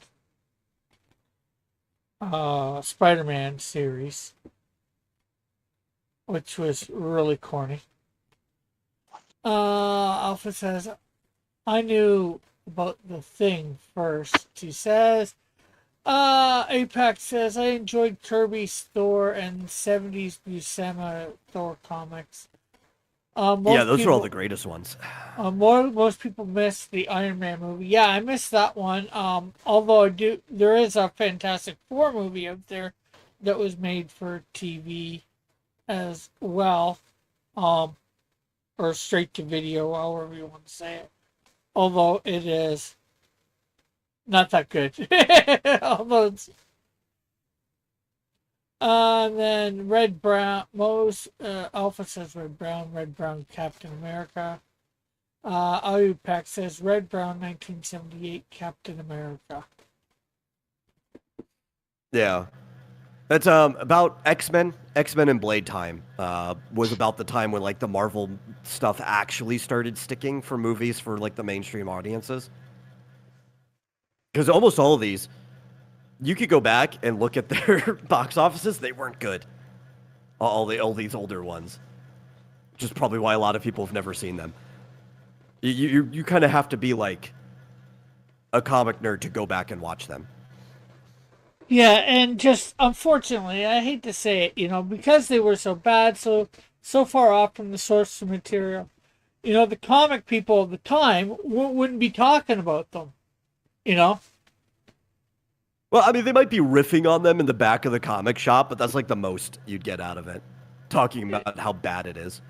Spider-Man series, which was really corny. Alpha says, I knew about the Thing first. He says, Apex says, I enjoyed Kirby's Thor and 70s Buscema Thor comics. Yeah, those are all the greatest ones. Most people miss the Iron Man movie. Yeah, I missed that one. Although there is a Fantastic Four movie out there that was made for TV as well, or straight to video, however you want to say it. Although it is not that good. Although it's then Red Brown, Alpha says Red Brown Captain America. Ayupak says Red Brown 1978 Captain America. Yeah. That's about X-Men. X-Men and Blade time was about the time when like the Marvel stuff actually started sticking for movies for like the mainstream audiences. Because almost all of these, you could go back and look at their box offices. They weren't good. All these older ones. Which is probably why a lot of people have never seen them. You kind of have to be like a comic nerd to go back and watch them. Yeah, and just unfortunately, I hate to say it, because they were so bad, so far off from the source material, the comic people of the time wouldn't be talking about them, Well, I mean, they might be riffing on them in the back of the comic shop, but that's like the most you'd get out of it, talking about how bad it is.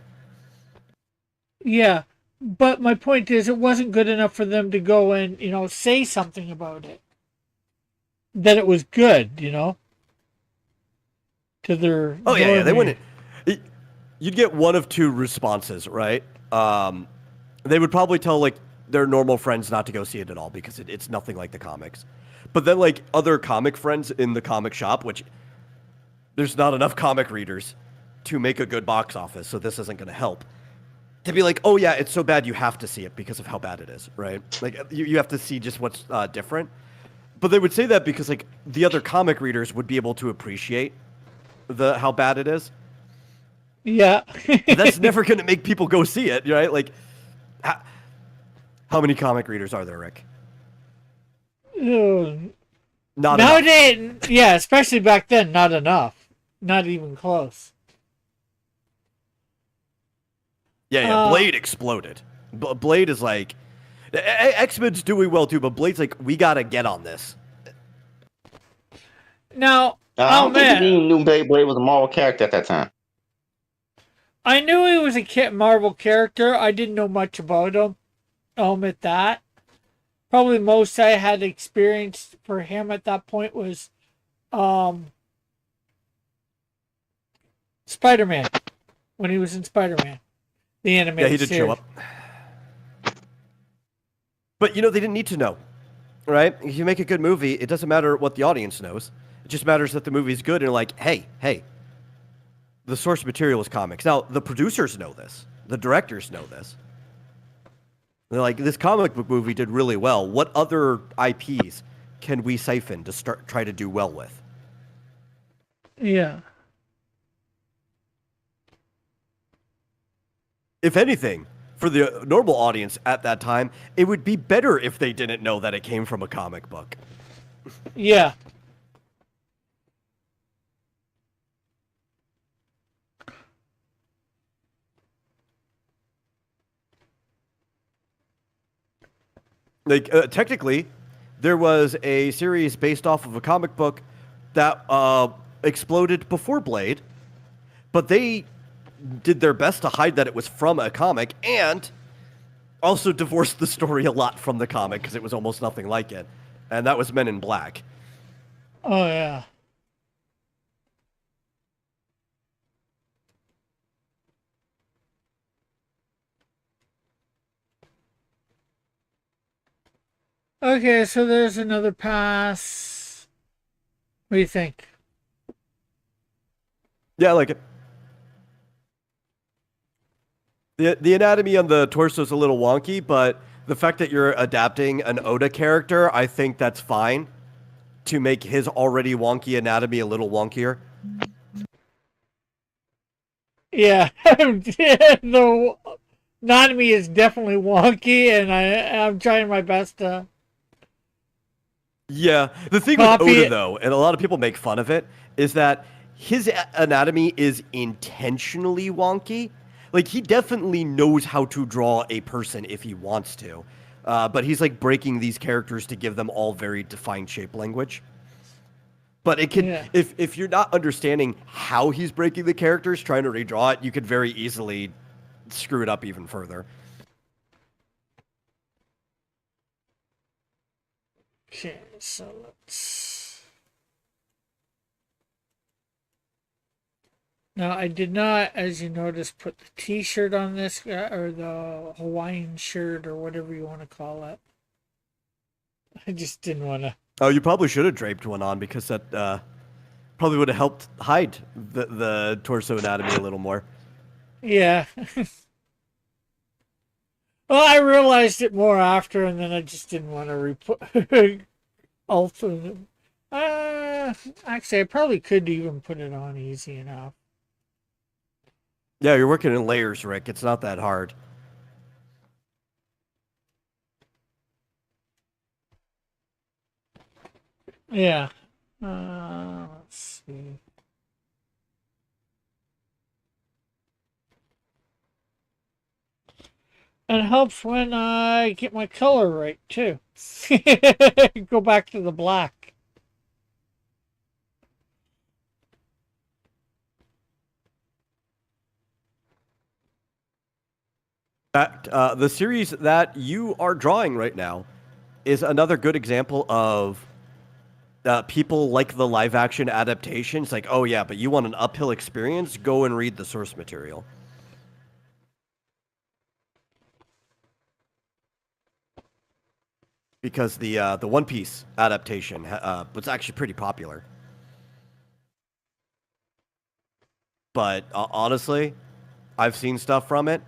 Yeah, but my point is, it wasn't good enough for them to go and say something about it. That it was good, to their. Oh yeah, they wouldn't. You'd get one of two responses, right? They would probably tell like their normal friends not to go see it at all because it's nothing like the comics. But then like other comic friends in the comic shop, which there's not enough comic readers to make a good box office, so this isn't going to help. To be like, oh yeah, it's so bad you have to see it because of how bad it is, right? Like you have to see just what's different. But they would say that because like the other comic readers would be able to appreciate how bad it is. Yeah. That's never going to make people go see it, right? Like, how many comic readers are there, Rick? Not nowadays, enough. Yeah, especially back then, not enough. Not even close. Yeah. Blade exploded. Blade is like, X-Men's doing well too, but Blade's like, we got to get on this. Now, I don't think you knew Blade was a Marvel character at that time. I knew he was a Marvel character. I didn't know much about him. I'll admit that. Probably most I had experienced for him at that point was Spider-Man. When he was in Spider-Man. The animated he did series. show up. But, they didn't need to know, right? If you make a good movie, it doesn't matter what the audience knows. It just matters that the movie's good and like, hey, the source material is comics. Now, the producers know this. The directors know this. They're like, this comic book movie did really well. What other IPs can we siphon to try to do well with? Yeah. If anything, for the normal audience at that time, it would be better if they didn't know that it came from a comic book. Yeah. Like, technically, there was a series based off of a comic book that exploded before Blade, but they did their best to hide that it was from a comic and also divorced the story a lot from the comic because it was almost nothing like it. And that was Men in Black. Oh, yeah. Okay, so there's another pass. What do you think? Yeah, I like it. The anatomy on the torso is a little wonky, but the fact that you're adapting an Oda character, I think that's fine to make his already wonky anatomy a little wonkier. Yeah, the anatomy is definitely wonky, and I'm trying my best to Yeah, the thing with copy Oda it. though, and a lot of people make fun of it, is that his anatomy is intentionally wonky. Like he definitely knows how to draw a person if he wants to, but he's like breaking these characters to give them all very defined shape language. But it could, Yeah. if you're not understanding how he's breaking the characters, trying to redraw it, you could very easily screw it up even further. Okay, so let's. Now, I did not, as you notice, put the T-shirt on this, or the Hawaiian shirt, or whatever you want to call it. I just didn't want to. Oh, you probably should have draped one on because that probably would have helped hide the torso anatomy a little more. Yeah. Well, I realized it more after, and then I just didn't want to alter. Actually, I probably could even put it on easy enough. Yeah, you're working in layers, Rick. It's not that hard. Yeah. Let's see. It helps when I get my color right, too. Go back to the black. That the series that you are drawing right now is another good example of people like the live action adaptations. Like, oh yeah, but you want an uphill experience? Go and read the source material. Because the One Piece adaptation was actually pretty popular. But honestly, I've seen stuff from it.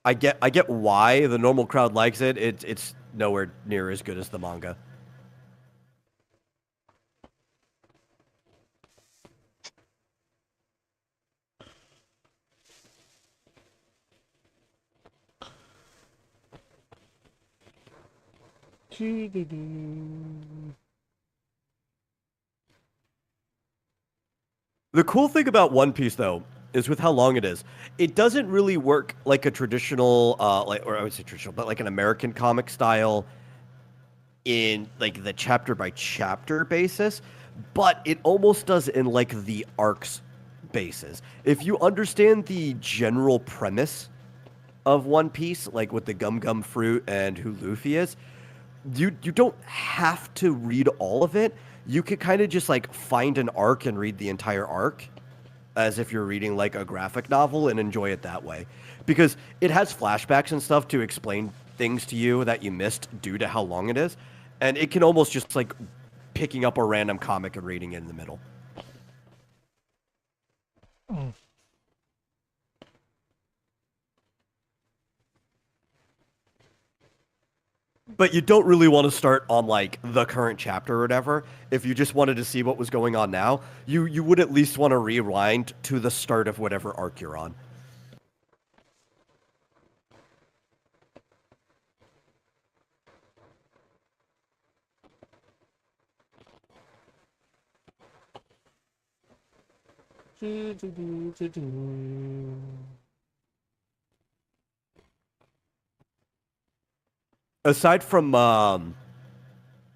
I get why the normal crowd likes it. It's nowhere near as good as the manga. The cool thing about One Piece, though, is with how long it is, it doesn't really work like a traditional, or I would say traditional, but like an American comic style in like the chapter by chapter basis, but it almost does in like the arcs basis. If you understand the general premise of One Piece, like with the Gum Gum Fruit and who Luffy is, you don't have to read all of it. You could kind of just like find an arc and read the entire arc as if you're reading like a graphic novel and enjoy it that way. Because it has flashbacks and stuff to explain things to you that you missed due to how long it is. And it can almost just like picking up a random comic and reading it in the middle. Mm. But you don't really want to start on like the current chapter or whatever. If you just wanted to see what was going on now, you would at least want to rewind to the start of whatever arc you're on. Aside from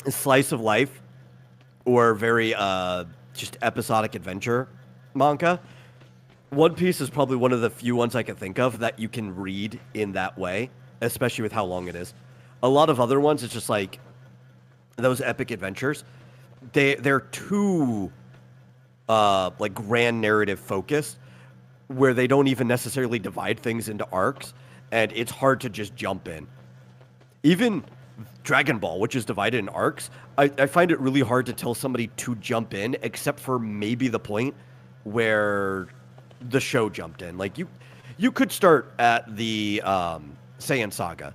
slice of life or very just episodic adventure manga, One Piece is probably one of the few ones I can think of that you can read in that way, especially with how long it is. A lot of other ones, it's just like those epic adventures. They're too like grand narrative focused, where they don't even necessarily divide things into arcs, and it's hard to just jump in. Even Dragon Ball, which is divided in arcs, I find it really hard to tell somebody to jump in, except for maybe the point where the show jumped in. Like you could start at the Saiyan Saga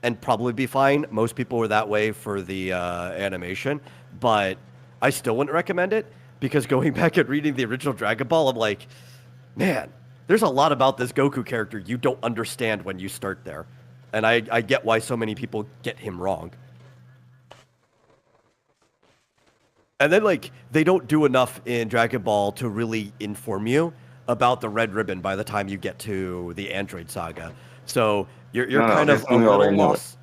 and probably be fine. Most people were that way for the animation, but I still wouldn't recommend it because going back and reading the original Dragon Ball, I'm like, man, there's a lot about this Goku character you don't understand when you start there. And I get why so many people get him wrong. And then, like, they don't do enough in Dragon Ball to really inform you about the Red Ribbon by the time you get to the Android Saga. So you're kind of a little lost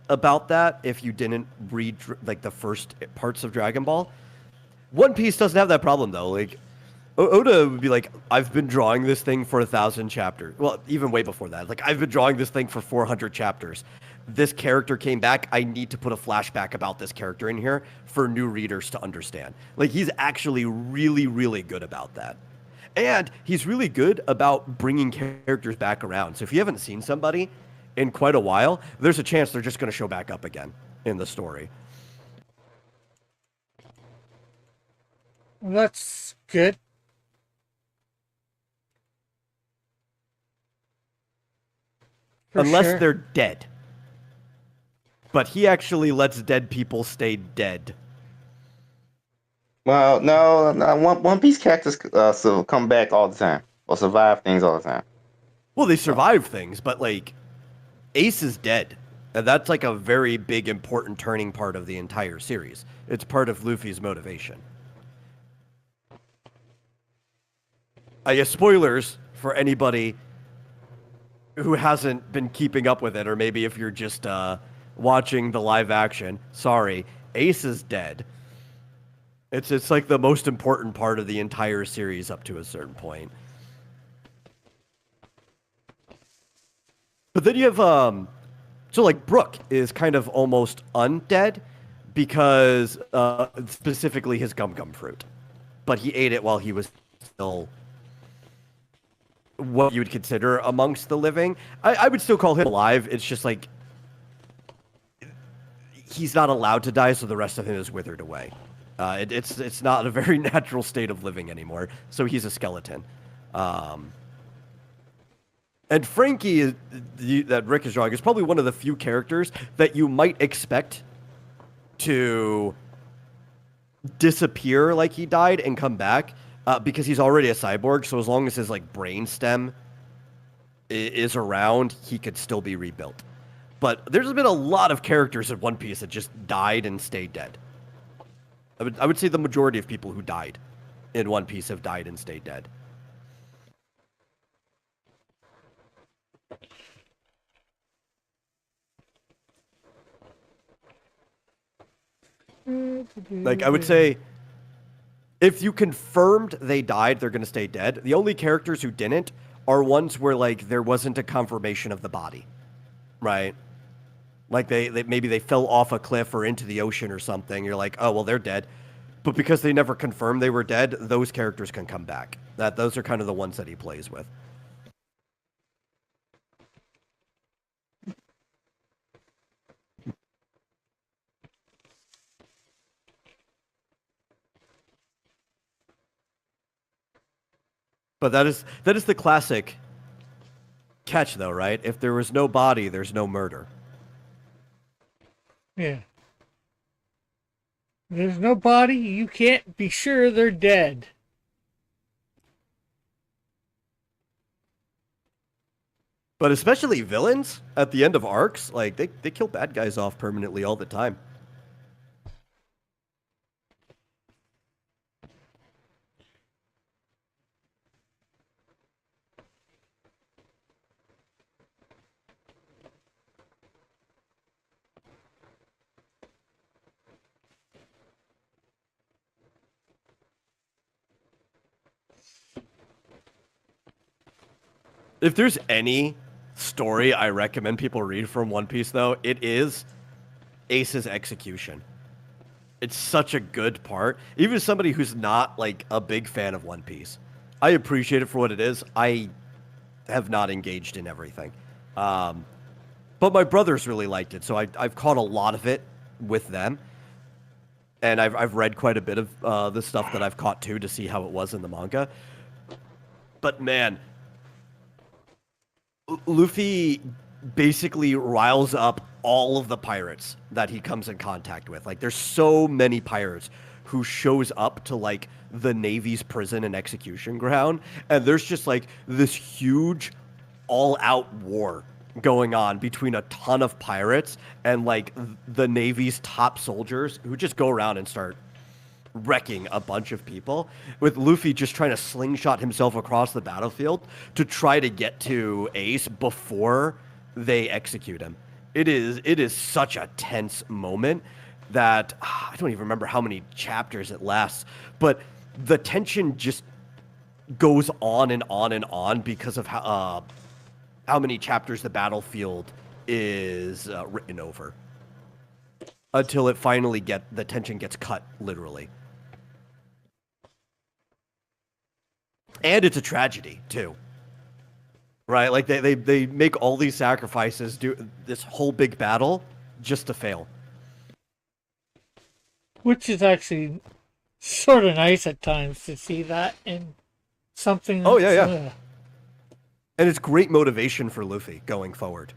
about that if you didn't read, like, the first parts of Dragon Ball. One Piece doesn't have that problem, though. Like, Oda would be like, I've been drawing this thing for 1,000 chapters. Well, even way before that. Like, I've been drawing this thing for 400 chapters. This character came back. I need to put a flashback about this character in here for new readers to understand. Like, he's actually really, really good about that. And he's really good about bringing characters back around. So if you haven't seen somebody in quite a while, there's a chance they're just going to show back up again in the story. Well, that's good. Unless they're dead. But he actually lets dead people stay dead. Well, no, One Piece characters so come back all the time or survive things all the time. Well, they survive things, but like Ace is dead, and that's like a very big, important turning part of the entire series. It's part of Luffy's motivation. I guess spoilers for anybody who hasn't been keeping up with it, or maybe if you're just watching the live action, sorry, Ace is dead. It's like the most important part of the entire series up to a certain point. But then you have so like Brook is kind of almost undead because specifically his gum fruit, but he ate it while he was still what you would consider amongst the living. I would still call him alive. It's just like he's not allowed to die, so the rest of him is withered away. It's not a very natural state of living anymore, so he's a skeleton. And Franky, that Rick is drawing, is probably one of the few characters that you might expect to disappear like he died and come back, because he's already a cyborg, so as long as his like brain stem is around, he could still be rebuilt. But there's been a lot of characters in One Piece that just died and stayed dead. I would say the majority of people who died in One Piece have died and stayed dead. Like, I would say, if you confirmed they died, they're going to stay dead. The only characters who didn't are ones where, like, there wasn't a confirmation of the body, right? Like, maybe they fell off a cliff or into the ocean or something. You're like, oh, well, they're dead. But because they never confirmed they were dead, those characters can come back. Those are kind of the ones that he plays with. But that is the classic catch, though, right? If there was no body, there's no murder. Yeah. There's no body, you can't be sure they're dead. But especially villains at the end of arcs, like they kill bad guys off permanently all the time. If there's any story I recommend people read from One Piece, though, it is Ace's execution. It's such a good part. Even as somebody who's not, like, a big fan of One Piece, I appreciate it for what it is. I have not engaged in everything. But But my brothers really liked it, so I've caught a lot of it with them. And I've read quite a bit of the stuff that I've caught too to see how it was in the manga. But man, Luffy basically riles up all of the pirates that he comes in contact with. Like, there's so many pirates who shows up to like the Navy's prison and execution ground, and there's just like this huge all-out war going on between a ton of pirates and like the Navy's top soldiers who just go around and start wrecking a bunch of people, with Luffy just trying to slingshot himself across the battlefield to try to get to Ace before they execute him. It is such a tense moment that I don't even remember how many chapters it lasts, but the tension just goes on and on and on because of how many chapters the battlefield is written over, until it finally the tension gets cut literally. And it's a tragedy too, right? Like they make all these sacrifices, do this whole big battle just to fail. Which is actually sort of nice at times to see that in something. Oh yeah. And it's great motivation for Luffy going forward.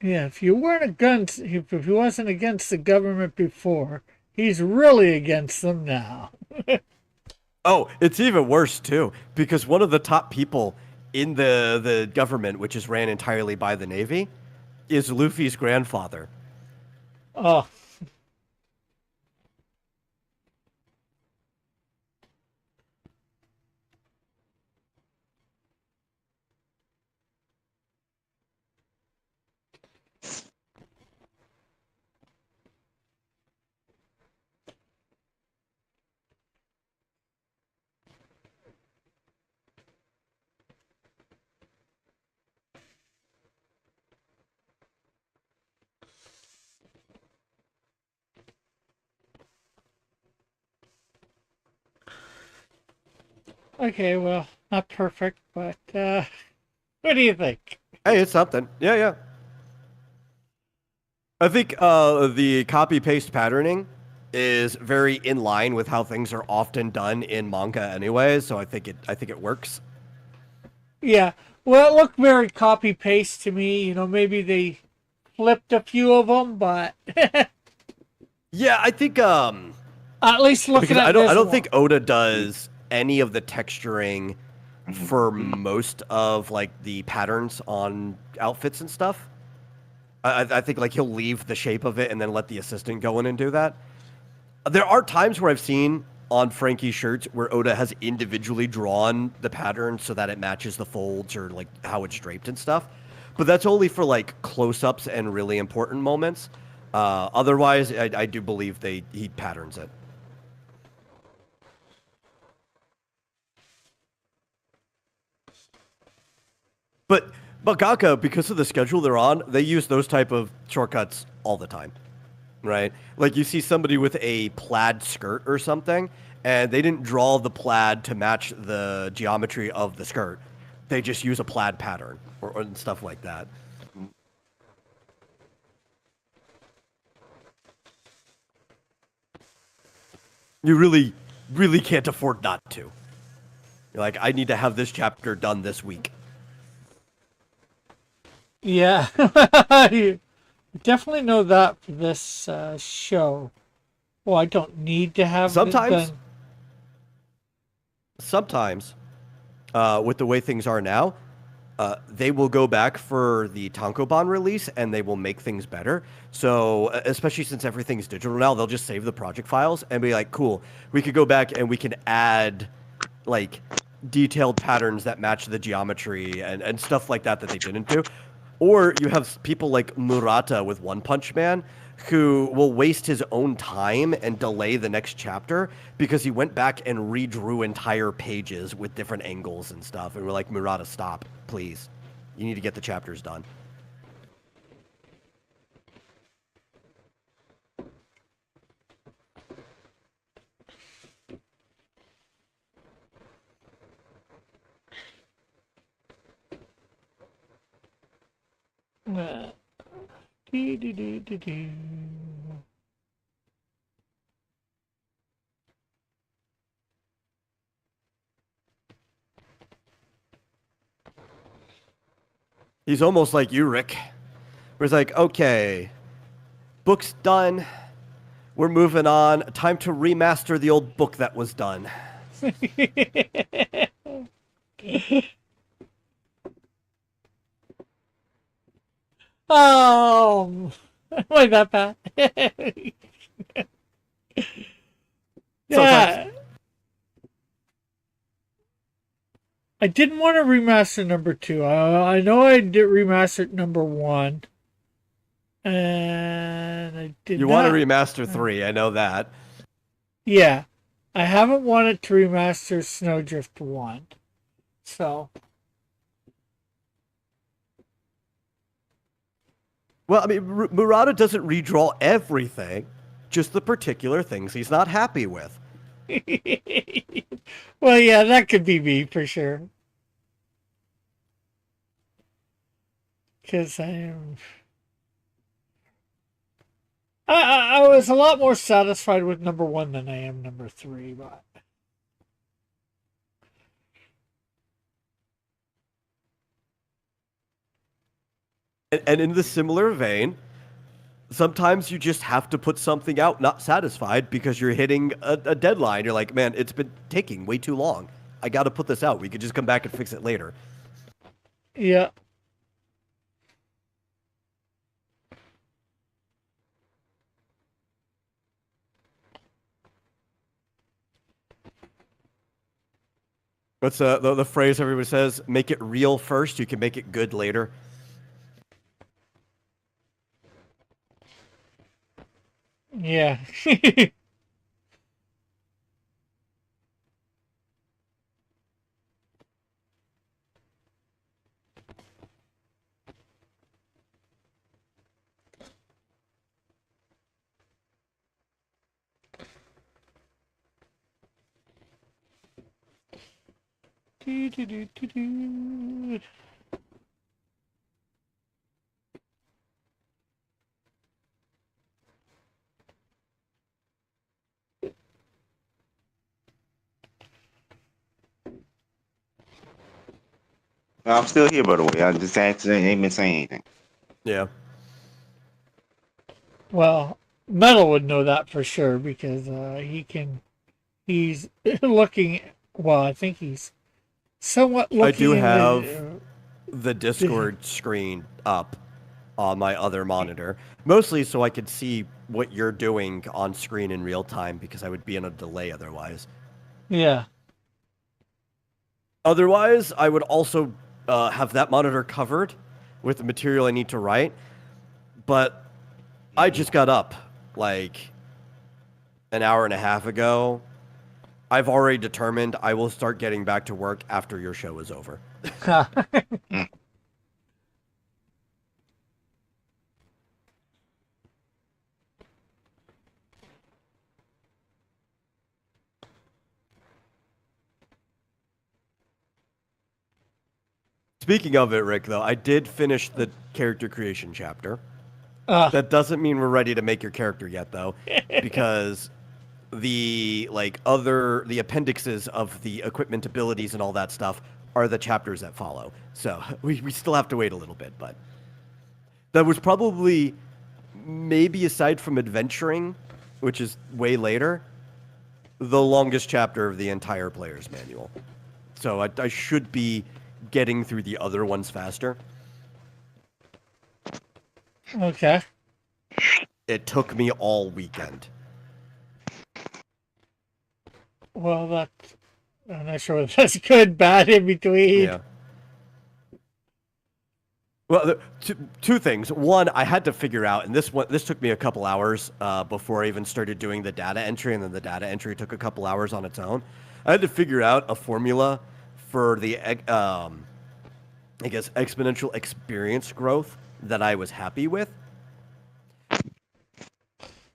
Yeah, if you weren't against, if he wasn't against the government before, he's really against them now. Oh, it's even worse too, because one of the top people in the government, which is ran entirely by the Navy, is Luffy's grandfather. Oh. Okay, well, not perfect, but what do you think? Hey, it's something. Yeah. I think the copy-paste patterning is very in line with how things are often done in manga anyway, so I think it works. Yeah, well, it looked very copy-paste to me. You know, maybe they flipped a few of them, but yeah, I think at least looking at I don't one. think Oda does any of the texturing for most of like the patterns on outfits and stuff. I think like he'll leave the shape of it and then let the assistant go in and do that. There are times where I've seen on Franky shirts where Oda has individually drawn the pattern so that it matches the folds or like how it's draped and stuff. But that's only for like close-ups and really important moments. Otherwise, I do believe he patterns it. But Mangaka, because of the schedule they're on, they use those type of shortcuts all the time, right? Like you see somebody with a plaid skirt or something, and they didn't draw the plaid to match the geometry of the skirt. They just use a plaid pattern or stuff like that. You really, really can't afford not to. You're like, I need to have this chapter done this week. Yeah, you definitely know that for this show. Well, I don't need to have Sometimes, it done. sometimes, with the way things are now, they will go back for the Tankobon release and they will make things better. So, especially since everything's digital now, they'll just save the project files and be like, cool, we could go back and we can add, like, detailed patterns that match the geometry and stuff like that they didn't do. Or you have people like Murata with One Punch Man, who will waste his own time and delay the next chapter because he went back and redrew entire pages with different angles and stuff. And we're like, Murata, stop, please. You need to get the chapters done. Dee, dee, dee, dee, dee. He's almost like you, Rick. Where it's like, okay, book's done. We're moving on. Time to remaster the old book that was done. Oh, like that, Pat. Yeah. I didn't want to remaster number 2. I know I did remaster number 1. And I did You not. want to remaster 3, I know that. Yeah. I haven't wanted to remaster Snowdrift 1. So. Well, I mean, Murata doesn't redraw everything, just the particular things he's not happy with. Well, yeah, that could be me for sure. Because I was a lot more satisfied with number 1 than I am number 3, but. And in the similar vein, sometimes you just have to put something out not satisfied because you're hitting a deadline. You're like, man, it's been taking way too long. I got to put this out. We could just come back and fix it later. Yeah. What's the phrase everybody says? Make it real first. You can make it good later. Yeah. Do, do, do, do, do. I'm still here, by the way. I just ain't been saying anything. Yeah. Well, Metal would know that for sure because he's looking, well, I think he's somewhat looking I do in have the Discord screen up on my other monitor, mostly so I could see what you're doing on screen in real time because I would be in a delay otherwise. Yeah. Otherwise, I would also have that monitor covered with the material I need to write, but I just got up like an hour and a half ago. I've already determined I will start getting back to work after your show is over. Speaking of it, Rick, though, I did finish the character creation chapter. That doesn't mean we're ready to make your character yet, though, because the appendixes of the equipment abilities and all that stuff are the chapters that follow. So we still have to wait a little bit, but that was probably, maybe aside from adventuring, which is way later, the longest chapter of the entire player's manual. So I should be getting through the other ones faster. Okay. It took me all weekend. Well, I'm not sure if that's good, bad, in between. Yeah. Well, two things. One, I had to figure out, and this took me a couple hours before I even started doing the data entry, and then the data entry took a couple hours on its own. I had to figure out a formula for the I guess exponential experience growth that I was happy with.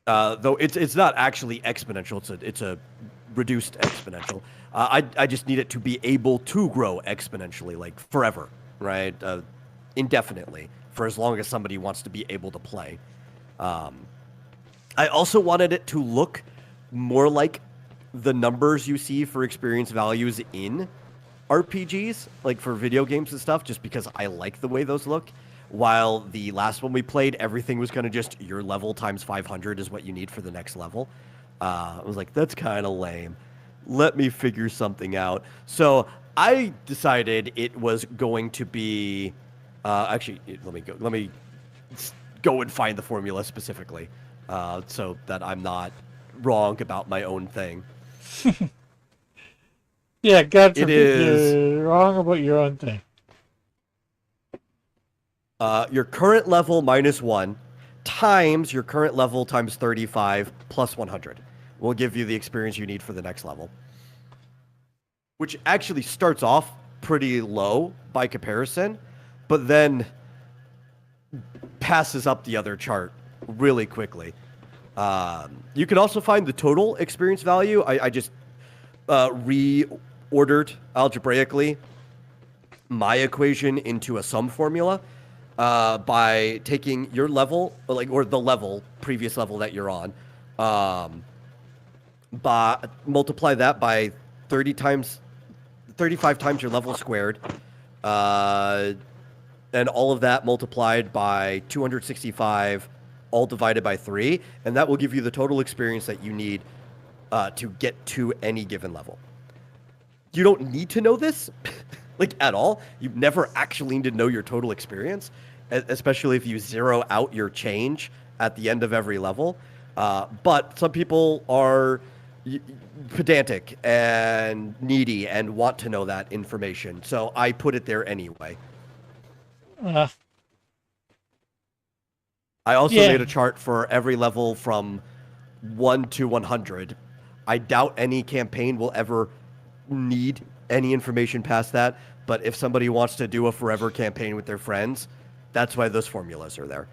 Though it's not actually exponential; it's a reduced exponential. I just need it to be able to grow exponentially, like forever, right? Indefinitely, for as long as somebody wants to be able to play. I also wanted it to look more like the numbers you see for experience values in RPGs, like for video games and stuff, just because I like the way those look. While the last one we played, everything was kind of just your level times 500 is what you need for the next level. I was like, that's kind of lame. Let me figure something out. So I decided it was going to be... actually, let me go and find the formula specifically, so that I'm not wrong about my own thing. Yeah, gotcha. It is... You're wrong about your own thing. Your current level minus 1 times your current level times 35 plus 100 will give you the experience you need for the next level. Which actually starts off pretty low by comparison, but then passes up the other chart really quickly. You can also find the total experience value. I just reordered algebraically my equation into a sum formula by taking your level, or the level, previous level that you're on, multiply that by 35 times your level squared, and all of that multiplied by 265, all divided by 3, and that will give you the total experience that you need to get to any given level. You don't need to know this, like, at all. You never actually need to know your total experience, especially if you zero out your change at the end of every level. But some people are pedantic and needy and want to know that information, so I put it there anyway. I also made a chart for every level from 1 to 100. I doubt any campaign will ever need any information past that, but if somebody wants to do a forever campaign with their friends, that's why those formulas are there.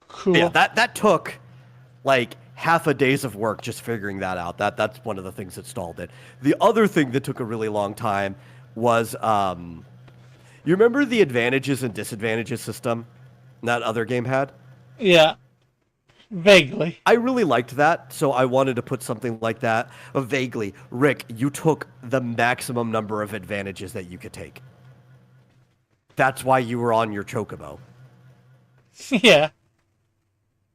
Cool. Yeah, that took like half a day's of work just figuring that out. That's one of the things that stalled it. The other thing that took a really long time was, you remember the advantages and disadvantages system that other game had? Yeah. Vaguely. I really liked that, so I wanted to put something like that. Vaguely. Rick, you took the maximum number of advantages that you could take. That's why you were on your chocobo. Yeah.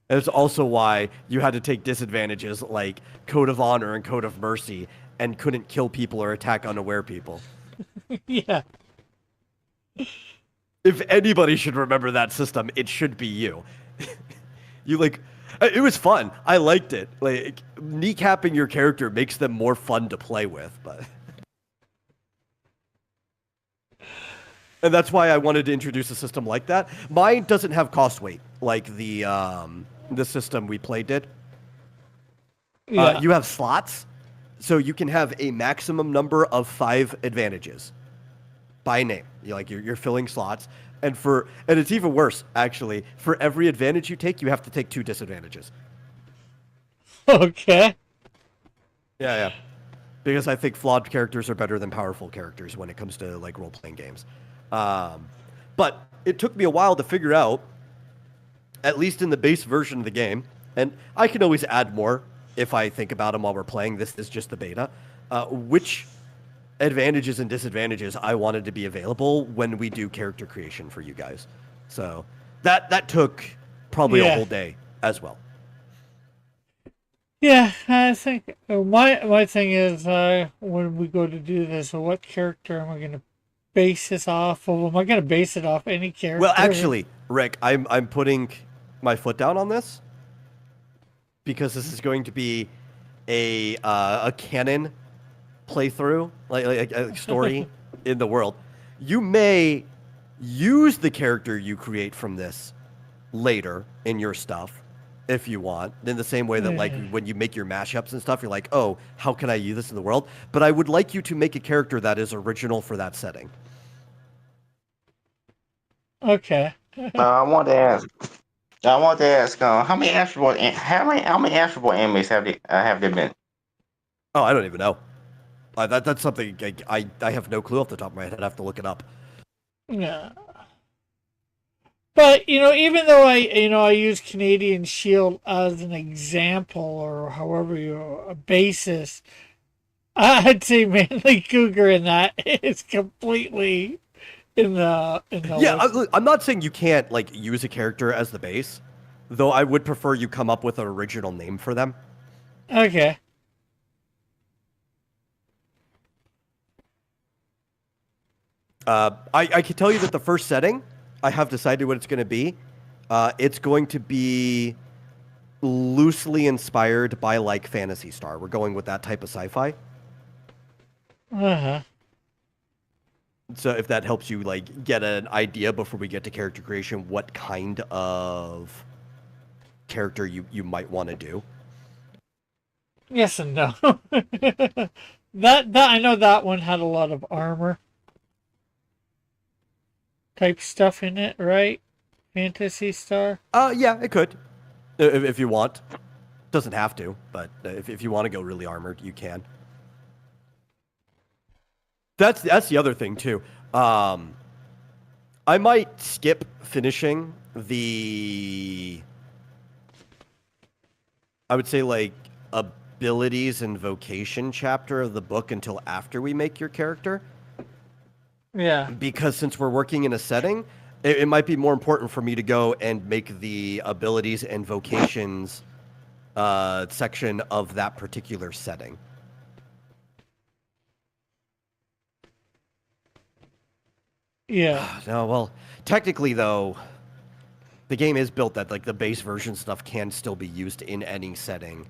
And it's also why you had to take disadvantages like Code of Honor and Code of Mercy and couldn't kill people or attack unaware people. Yeah. If anybody should remember that system, it should be you. It was fun. I liked it. Like, kneecapping your character makes them more fun to play with, but... And that's why I wanted to introduce a system like that. Mine doesn't have cost weight like the system we played did. Yeah. You have slots, so you can have a maximum number of 5 advantages by name. You're filling slots, and it's even worse actually. For every advantage you take, you have to take 2 disadvantages. Okay. Yeah. Because I think flawed characters are better than powerful characters when it comes to like role-playing games. But it took me a while to figure out, at least in the base version of the game, and I can always add more if I think about them while we're playing. This is just the beta. Which advantages and disadvantages I wanted to be available when we do character creation for you guys. So that took probably a whole day as well. Yeah, I think my thing is when we go to do this, what character am I going to base this off of? Am I going to base it off any character? Well, actually, Rick, I'm putting my foot down on this because this is going to be a canon playthrough, like a story in the world, you may use the character you create from this later in your stuff if you want. In the same way that like when you make your mashups and stuff, you're like, oh, how can I use this in the world? But I would like you to make a character that is original for that setting. Okay. I want to ask. I want to ask. How many Astro Boy animes have there been? Oh, I don't even know. That's something I have no clue off the top of my head. I'd have to look it up. Yeah. But even though I use Canadian Shield as an example, or however a basis, I'd say Manly Cougar in that is completely in the Yeah, I'm not saying you can't like use a character as the base, though I would prefer you come up with an original name for them. Okay. I can tell you that the first setting, I have decided what it's going to be. It's going to be loosely inspired by like Phantasy Star. We're going with that type of sci-fi. Uh-huh. So if that helps you like get an idea before we get to character creation, what kind of character you might want to do. Yes and no. that I know that one had a lot of armor type stuff in it, right? Phantasy Star. Yeah, it could, if you want. Doesn't have to, but if you want to go really armored, you can. That's the other thing too. I might skip finishing the, I would say like abilities and vocation chapter of the book until after we make your character. Yeah. Because since we're working in a setting, it might be more important for me to go and make the abilities and vocations section of that particular setting. Yeah. No, well, technically though, the game is built that like the base version stuff can still be used in any setting.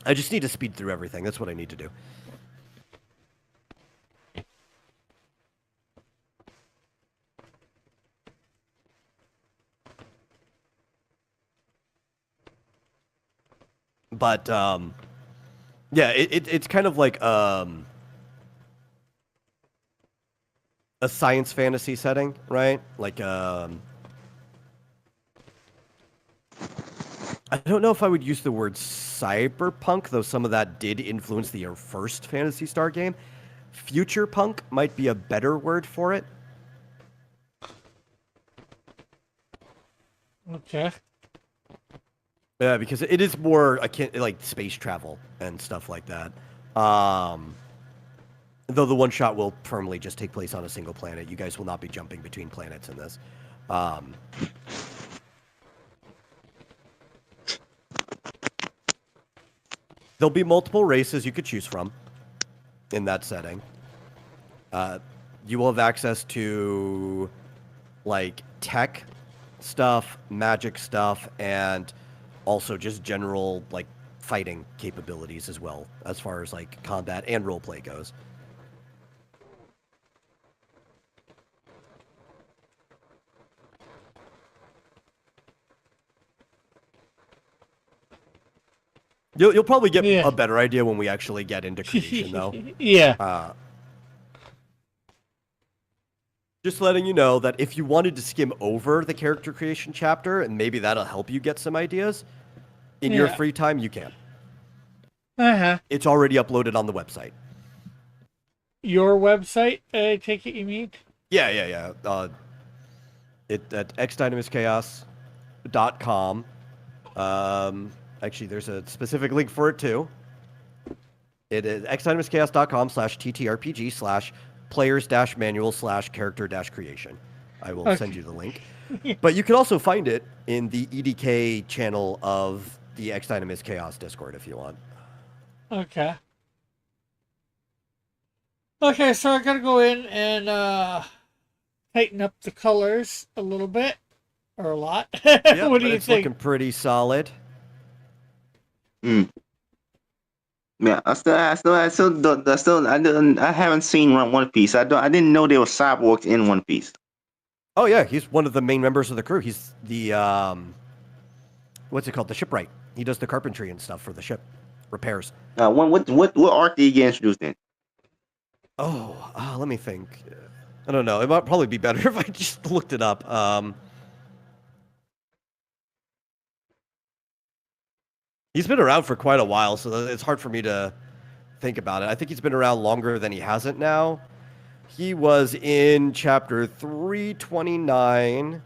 I just need to speed through everything. That's what I need to do. But yeah, it's kind of like a science fantasy setting, right? Like I don't know if I would use the word cyberpunk, though some of that did influence the first Phantasy Star game. Future punk might be a better word for it. Okay. Yeah, because it is more akin like space travel and stuff like that. Though the one shot will firmly just take place on a single planet. You guys will not be jumping between planets in this. There'll be multiple races you could choose from in that setting. You will have access to like tech stuff, magic stuff, and also just general like fighting capabilities as well, as far as like combat and roleplay goes. You'll probably get a better idea when we actually get into creation, though. Yeah. Just letting you know that if you wanted to skim over the character creation chapter, and maybe that'll help you get some ideas, in your free time, you can. Uh-huh. It's already uploaded on the website. Your website, I take it you mean? Yeah. It at xdynamischaos.com. Actually, there's a specific link for it, too. It is xdynamischaos.com/ttrpg/players-manual/character-creation. I will send you the link. But you can also find it in the EDK channel of the X Dynamis Chaos Discord if you want. Okay. Okay, so I gotta go in and tighten up the colors a little bit. Or a lot. Yeah, what do you it's think? Looking pretty solid. Yeah, I haven't seen One Piece. I didn't know there were cyborgs in One Piece. Oh yeah, he's one of the main members of the crew. He's the what's it called? The shipwright. He does the carpentry and stuff for the ship repairs. What arc did he get introduced in? Oh, let me think. I don't know. It might probably be better if I just looked it up. He's been around for quite a while, so it's hard for me to think about it. I think he's been around longer than he hasn't now. He was in chapter 329,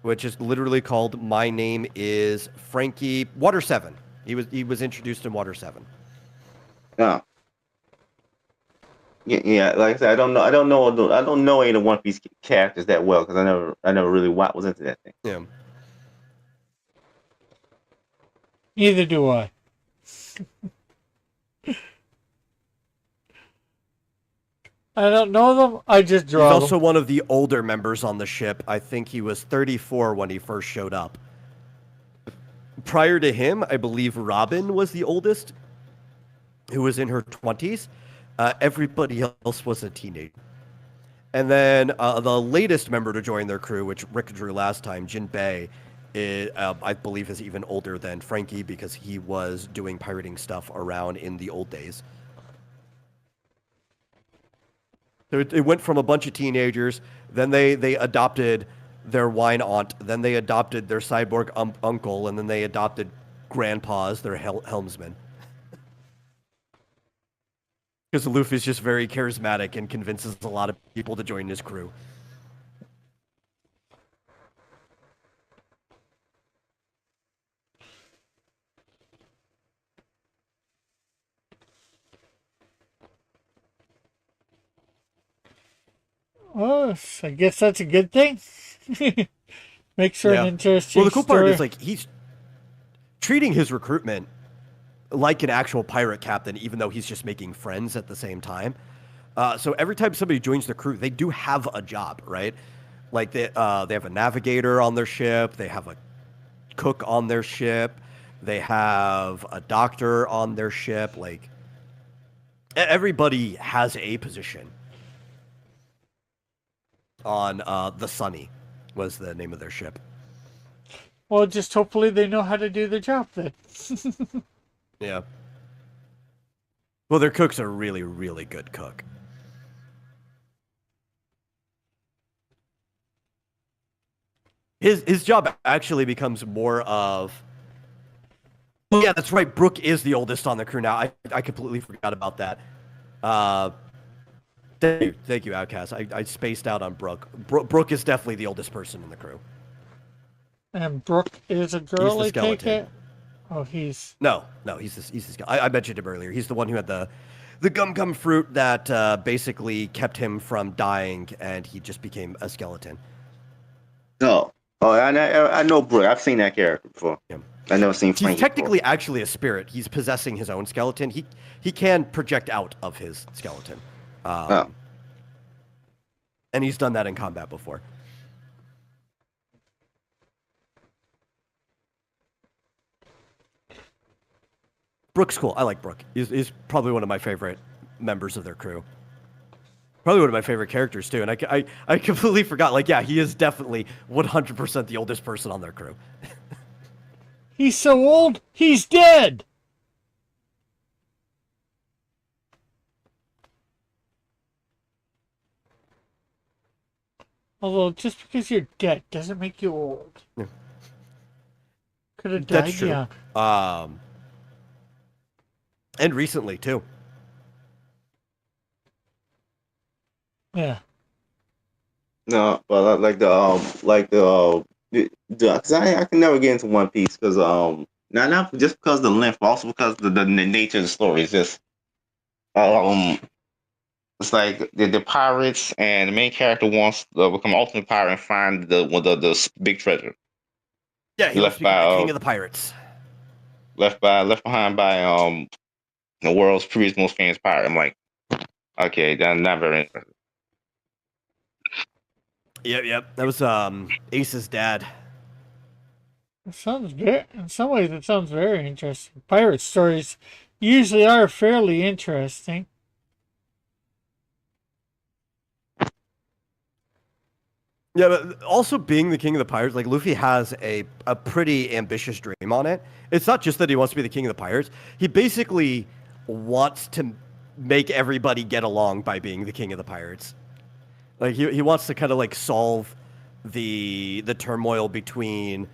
which is literally called "My Name Is Franky." Water 7. He was introduced in Water 7. Oh. Yeah. Like I said, I don't know any of the One Piece characters that well because I never really was into that thing. Yeah. Neither do I. I don't know them. I just draw He's also them. one of the older members on the ship. I think he was 34 when he first showed up. Prior to him, I believe Robin was the oldest, who was in her 20s. Everybody else was a teenager. And then the latest member to join their crew, which Rick drew last time, Jinbei, I believe is even older than Franky because he was doing pirating stuff around in the old days. So it went from a bunch of teenagers, then they adopted their wine aunt, then they adopted their cyborg uncle, and then they adopted grandpa as their helmsman. Because Luffy's just very charismatic and convinces a lot of people to join his crew. Oh, I guess that's a good thing. Makes for an interesting Well, the cool story. part is like he's treating his recruitment like an actual pirate captain, even though he's just making friends at the same time. So every time somebody joins the crew, they do have a job, right? Like they have a navigator on their ship, they have a cook on their ship, they have a doctor on their ship. Like everybody has a position. On the Sunny was the name of their ship. Well, just hopefully they know how to do their job then. Yeah. Well, their cook's a really, really good cook. His job actually becomes more of... Oh, yeah, that's right. Brooke is the oldest on the crew now. I completely forgot about that. Thank you, Outcast. I spaced out on Brooke. Brooke is definitely the oldest person in the crew. And Brooke is a girl, He's the I take skeleton. it? Oh, he's... No, he's the I mentioned him earlier. He's the one who had the gum fruit that basically kept him from dying, and he just became a skeleton. I know Brooke. I've seen that character before. Yeah. I've never seen Franky He's technically before. actually a spirit. He's possessing his own skeleton. He can project out of his skeleton. And he's done that in combat before. Brooke's cool. I like Brooke. He's probably one of my favorite members of their crew. Probably one of my favorite characters, too. And I completely forgot. Like, yeah, he is definitely 100% the oldest person on their crew. He's so old, he's dead! Although, just because you're dead doesn't make you old. Yeah. Could have died That's true. young. And recently, too. Yeah. No, but because I can never get into One Piece because not just because of the length, but also because the nature of the story is just it's like the pirates and the main character wants to become ultimate pirate and find the big treasure. Yeah, he wants to become the king of the pirates. Left behind by the world's previous most famous pirate. I'm like, okay, that's not very interesting. Yep. That was Ace's dad. It sounds very, in some ways, it sounds very interesting. Pirate stories usually are fairly interesting. Yeah, but also being the king of the pirates, like Luffy has a pretty ambitious dream on it. It's not just that he wants to be the king of the pirates. He basically wants to make everybody get along by being the king of the pirates. Like he wants to kind of like solve the turmoil between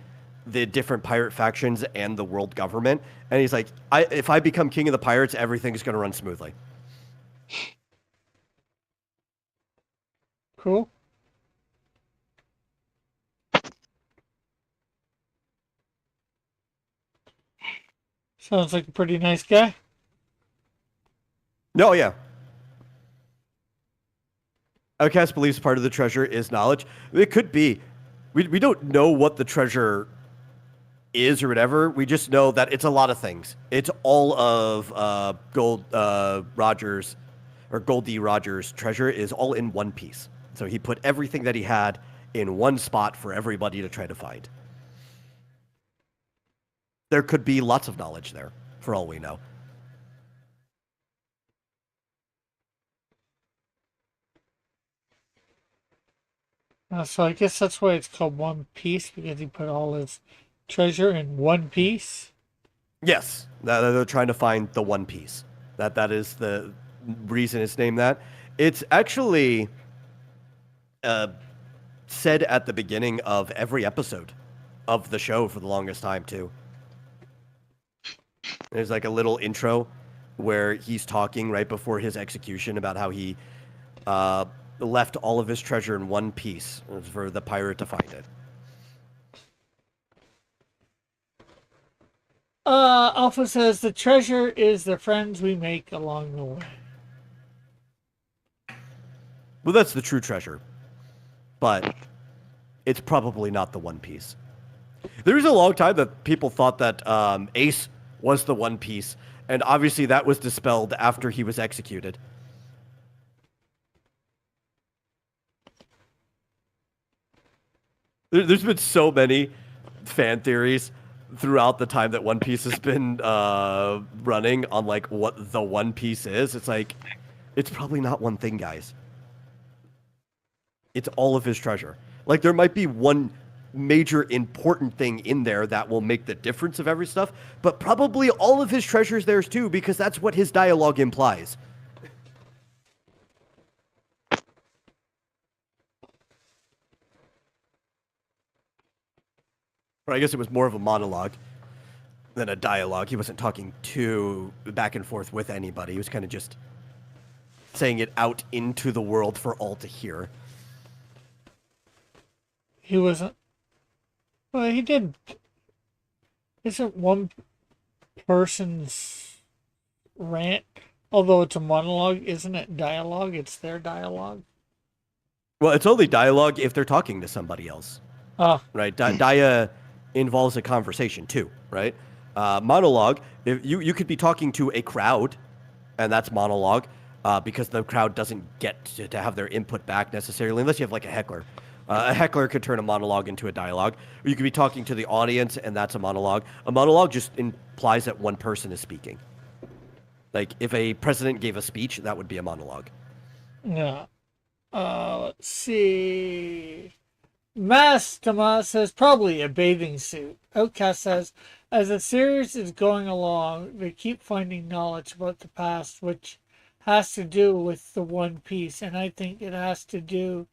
the different pirate factions and the world government. And he's like, if I become king of the pirates, everything's going to run smoothly. Cool. Sounds like a pretty nice guy. No, yeah. Outcast believes part of the treasure is knowledge. It could be. We don't know what the treasure is or whatever. We just know that it's a lot of things. It's all of Rogers or Goldie Rogers' treasure is all in one piece. So he put everything that he had in one spot for everybody to try to find. There could be lots of knowledge there, for all we know. So I guess that's why it's called One Piece, because he put all his treasure in one piece. Yes, they're trying to find the One Piece. That is the reason it's named that. It's actually said at the beginning of every episode of the show for the longest time too. There's like a little intro where he's talking right before his execution about how he left all of his treasure in one piece for the pirate to find it. Alpha says the treasure is the friends we make along the way. Well, that's the true treasure, but it's probably not the One Piece. There was a long time that people thought that Ace was the One Piece, and obviously that was dispelled after he was executed. There's been so many fan theories throughout the time that One Piece has been running on like what the One Piece is. It's like, it's probably not one thing, guys. It's all of his treasure. Like there might be one major important thing in there that will make the difference of every stuff, but probably all of his treasures there's too, because that's what his dialogue implies. Or I guess it was more of a monologue than a dialogue. He wasn't talking too back and forth with anybody. He was kind of just saying it out into the world for all to hear. He wasn't. Well, he did. Isn't one person's rant, although it's a monologue, isn't it dialogue? It's their dialogue. Well, it's only dialogue if they're talking to somebody else. Oh. Right? Dia involves a conversation too, right? Monologue, if you could be talking to a crowd, and that's monologue, because the crowd doesn't get to have their input back necessarily, unless you have like a heckler. A heckler could turn a monologue into a dialogue. Or you could be talking to the audience, and that's a monologue. A monologue just implies that one person is speaking. Like, if a president gave a speech, that would be a monologue. Yeah. Let's see. Mastama says probably a bathing suit. Outcast says, as the series is going along, they keep finding knowledge about the past, which has to do with the One Piece, and I think it has to do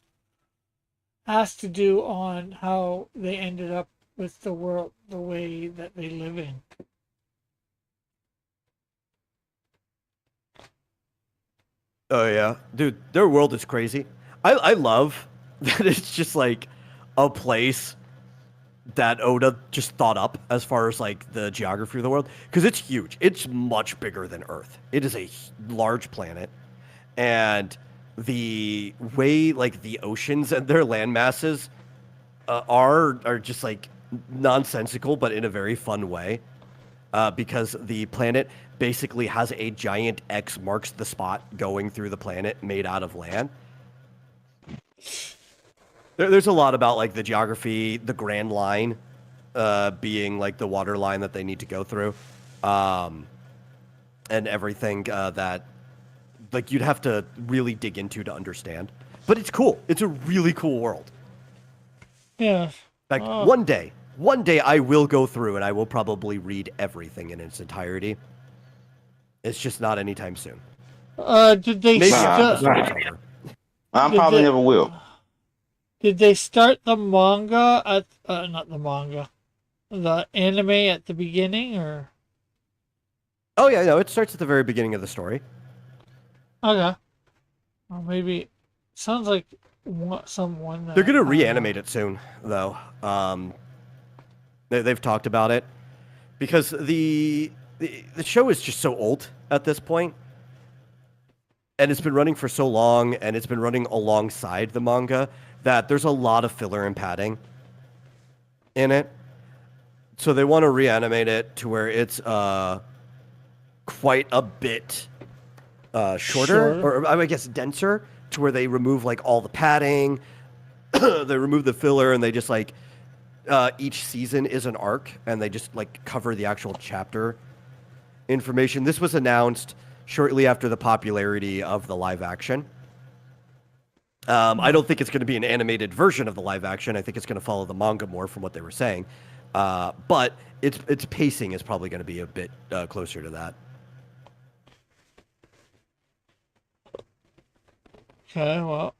on how they ended up with the world the way that they live in. Oh yeah, dude, their world is crazy. I love that it's just like a place that Oda just thought up as far as like the geography of the world, because it's huge. It's much bigger than Earth. It is a large planet, and the way like the oceans and their land masses are just like nonsensical, but in a very fun way. Because the planet basically has a giant X marks the spot going through the planet made out of land. There's a lot about like the geography, the Grand Line being like the water line that they need to go through. and everything that like you'd have to really dig into to understand. But it's cool. It's a really cool world. Yeah. Like one day I will go through and I will probably read everything in its entirety. It's just not anytime soon. Did they Maybe Nah, after the story's over. I probably never will. Did they start the manga at not the manga, the anime at the beginning, or? Oh yeah, no, it starts at the very beginning of the story. Okay. Or maybe sounds like someone. They're gonna reanimate it soon, though. They've talked about it because the show is just so old at this point, and it's been running for so long, and it's been running alongside the manga that there's a lot of filler and padding in it. So they want to reanimate it to where it's quite a bit shorter, or I guess denser, to where they remove like all the padding, they remove the filler, and they just like each season is an arc, and they just like cover the actual chapter information. This was announced shortly after the popularity of the live action. I don't think it's going to be an animated version of the live action. I think it's going to follow the manga more from what they were saying. But its pacing is probably going to be a bit closer to that. Okay, well,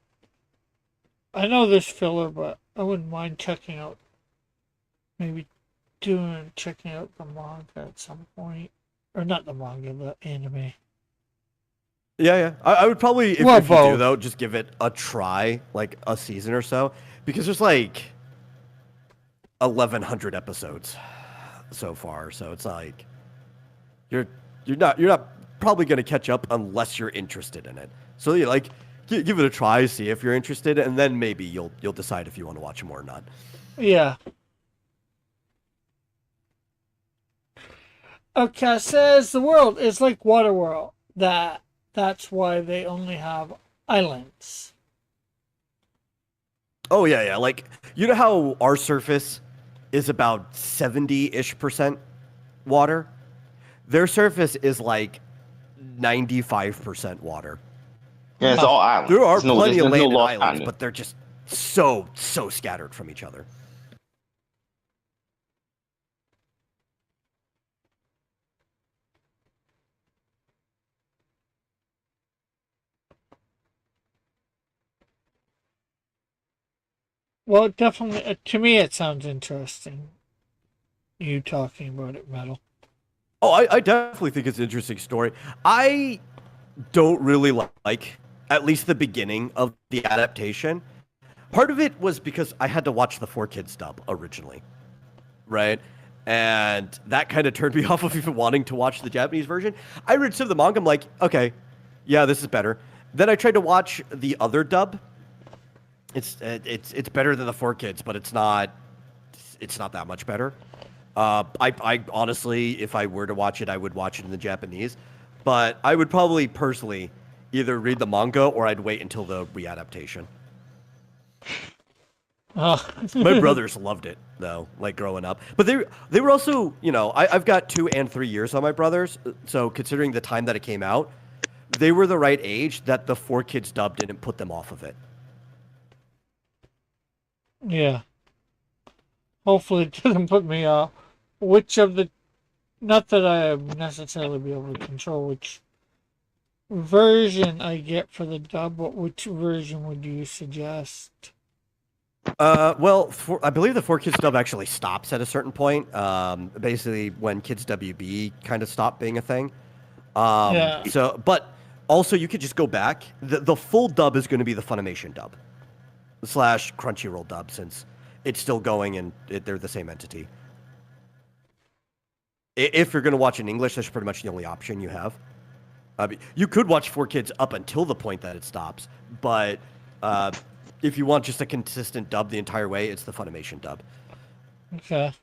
I know there's filler, but I wouldn't mind checking out, maybe checking out the manga at some point, or not the manga, the anime. Yeah. I would probably, if you do though, just give it a try, like a season or so, because there's like 1,100 episodes so far. So it's like you're not probably going to catch up unless you're interested in it. So yeah, like give it a try, see if you're interested, and then maybe you'll decide if you want to watch more or not. Yeah. Okay, says the world is like Waterworld. That's why they only have islands. Oh yeah. Like you know how our surface is about 70-ish% water? Their surface is like 95% water. Yeah, it's all islands. There are plenty of land and islands, islands, but they're just so scattered from each other. Well, definitely, to me, it sounds interesting. You talking about it, Metal. Oh, I definitely think it's an interesting story. I don't really like at least the beginning of the adaptation. Part of it was because I had to watch the 4Kids dub originally, right? And that kind of turned me off of even wanting to watch the Japanese version. I read some of the manga, I'm like, okay, yeah, this is better. Then I tried to watch the other dub. It's better than the 4Kids, but it's not that much better. I honestly, if I were to watch it, I would watch it in the Japanese. But I would probably personally either read the manga or I'd wait until the readaptation. My brothers loved it though, like growing up. But they were also, you know, I've got 2 and 3 years on my brothers, so considering the time that it came out, they were the right age that the 4Kids dub didn't put them off of it. Yeah. Hopefully it doesn't put me off. Which of the... Not that I necessarily be able to control which version I get for the dub, but which version would you suggest? Well, I believe the 4Kids dub actually stops at a certain point. Basically, when Kids WB kind of stopped being a thing. Yeah. So, but also you could just go back. The full dub is going to be the Funimation dub / Crunchyroll dub, since it's still going and they're the same entity. If you're going to watch in English, that's pretty much the only option you have. You could watch 4Kids up until the point that it stops, but if you want just a consistent dub the entire way, it's the Funimation dub. Okay.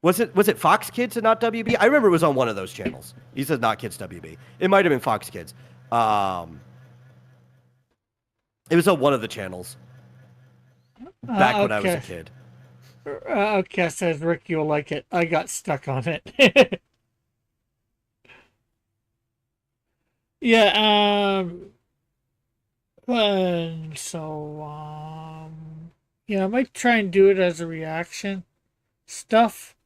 Was it Fox Kids and not WB? I remember it was on one of those channels. He said not Kids WB. It might have been Fox Kids. It was on one of the channels back when I was a kid. Outcast says Rick, you'll like it. I got stuck on it. Yeah. And so yeah, I might try and do it as a reaction stuff,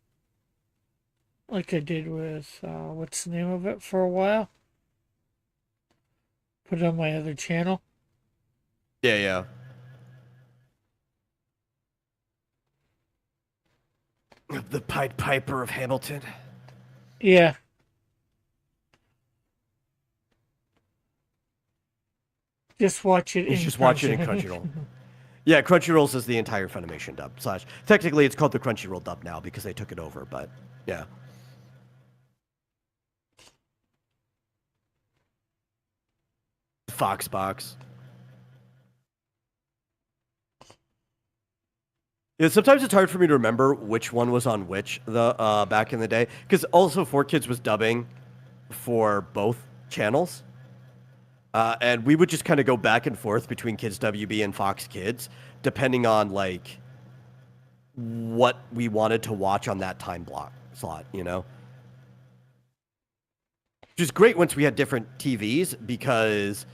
like I did with what's the name of it for a while. Put it on my other channel. Yeah, yeah. The Pied Piper of Hamilton. Yeah. Just watch it You in just watch it in Crunchy. Crunchyroll. Yeah, Crunchyroll's is the entire Funimation dub. Slash, technically, it's called the Crunchyroll dub now because they took it over. But yeah, Foxbox. Yeah, sometimes it's hard for me to remember which one was on which the back in the day because also 4Kids was dubbing for both channels. And we would just kind of go back and forth between Kids WB and Fox Kids, depending on like what we wanted to watch on that time block slot, you know? Which is great once we had different TVs because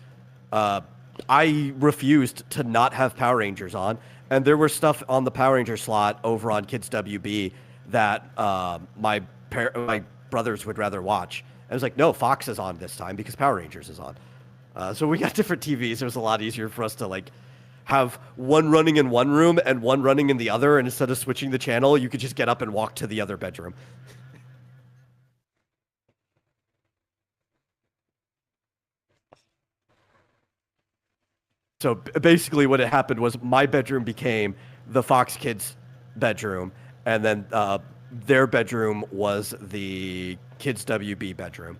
I refused to not have Power Rangers on, and there was stuff on the Power Ranger slot over on Kids WB that my brothers would rather watch. I was like, no, Fox is on this time because Power Rangers is on. So we got different TVs. It was a lot easier for us to like have one running in one room and one running in the other, and instead of switching the channel, you could just get up and walk to the other bedroom. So basically, what had happened was my bedroom became the Fox Kids bedroom, and then their bedroom was the Kids WB bedroom.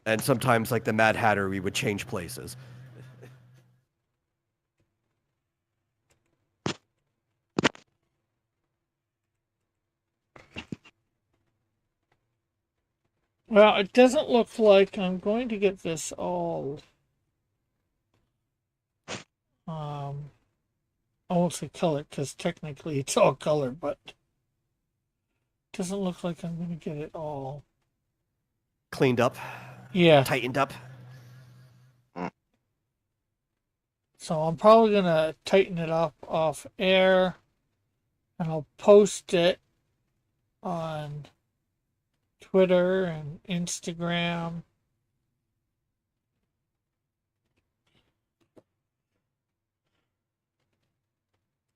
And sometimes, like the Mad Hatter, we would change places. Well, it doesn't look like I'm going to get this all I won't say color because technically it's all color, but it doesn't look like I'm going to get it all Cleaned up. Yeah. Tightened up. So I'm probably going to tighten it up off air, and I'll post it on Twitter and Instagram.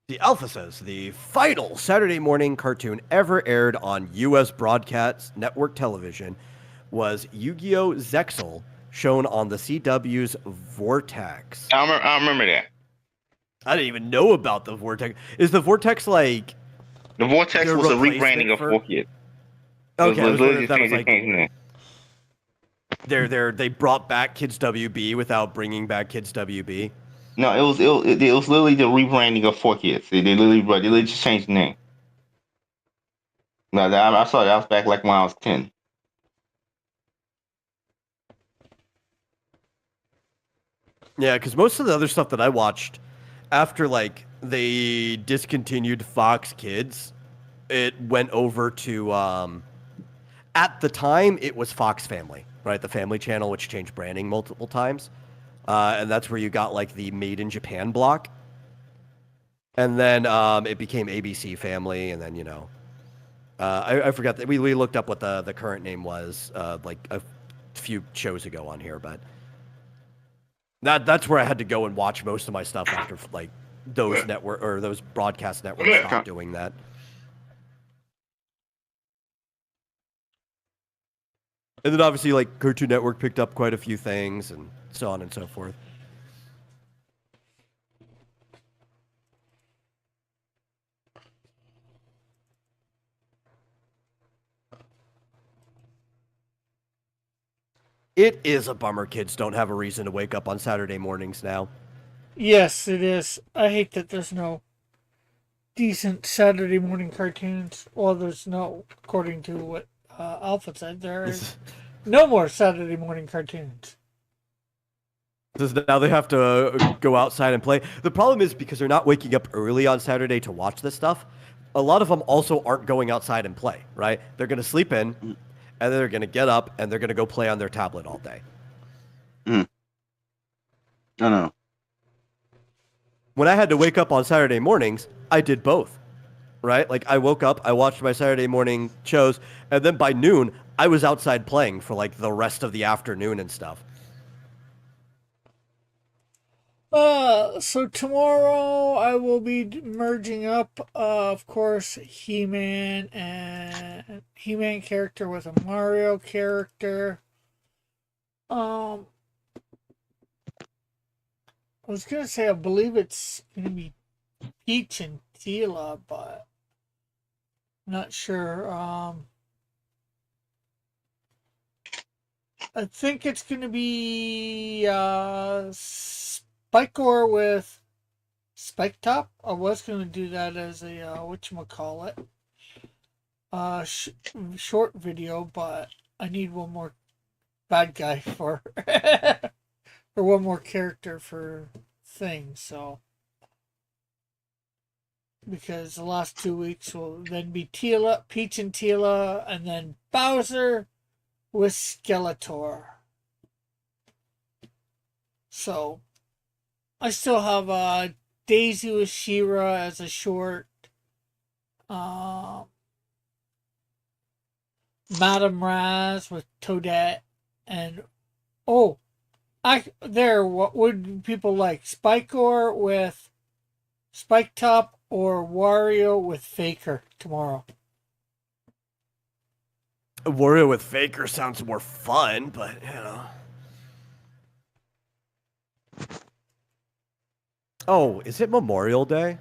The Alpha says the final Saturday morning cartoon ever aired on U.S. broadcast network television was Yu-Gi-Oh! Zexal, shown on the CW's Vortex. I remember that. I didn't even know about the Vortex. Is the Vortex like... The Vortex was a replacement rebranding of for- 4Kids. Okay, I was wondering if that was Changing like... They brought back Kids WB without bringing back Kids WB. No, it was literally the rebranding of 4Kids. They literally just changed the name. No, I saw that was back like when I was 10. Yeah, because most of the other stuff that I watched after like they discontinued Fox Kids, it went over to at the time it was Fox Family, right? The Family Channel, which changed branding multiple times, and that's where you got like the Made in Japan block, and then it became ABC Family, and then I forgot that we looked up what the current name was like a few shows ago on here, but. That's where I had to go and watch most of my stuff after like those network or those broadcast networks stopped doing that. And then obviously like Cartoon Network picked up quite a few things and so on and so forth. It is a bummer kids don't have a reason to wake up on Saturday mornings now. Yes, it is. I hate that there's no decent Saturday morning cartoons. Well, there's no, according to what Alpha said, there is no more Saturday morning cartoons. Because now they have to go outside and play. The problem is because they're not waking up early on Saturday to watch this stuff, a lot of them also aren't going outside and play, right? They're going to sleep in, and then they're going to get up, and they're going to go play on their tablet all day. I know. When I had to wake up on Saturday mornings, I did both, right? Like, I woke up, I watched my Saturday morning shows, and then by noon, I was outside playing for, like, the rest of the afternoon and stuff. So tomorrow I will be merging up, of course, He-Man character with a Mario character. I was gonna say I believe it's gonna be Peach and Tila, but I'm not sure. I think it's gonna be Spikor with Spike Top. I was gonna do that as a whatchamacallit short video, but I need one more bad guy for or one more character for things. So because the last 2 weeks will then be Tila, Peach and Tila, and then Bowser with Skeletor. So I still have Daisy with She-Ra as a short. Madame Raz with Toadette, and what would people like? Spikor with Spike Top or Wario with Faker tomorrow? Wario with Faker sounds more fun, but, you know. Oh, is it Memorial Day?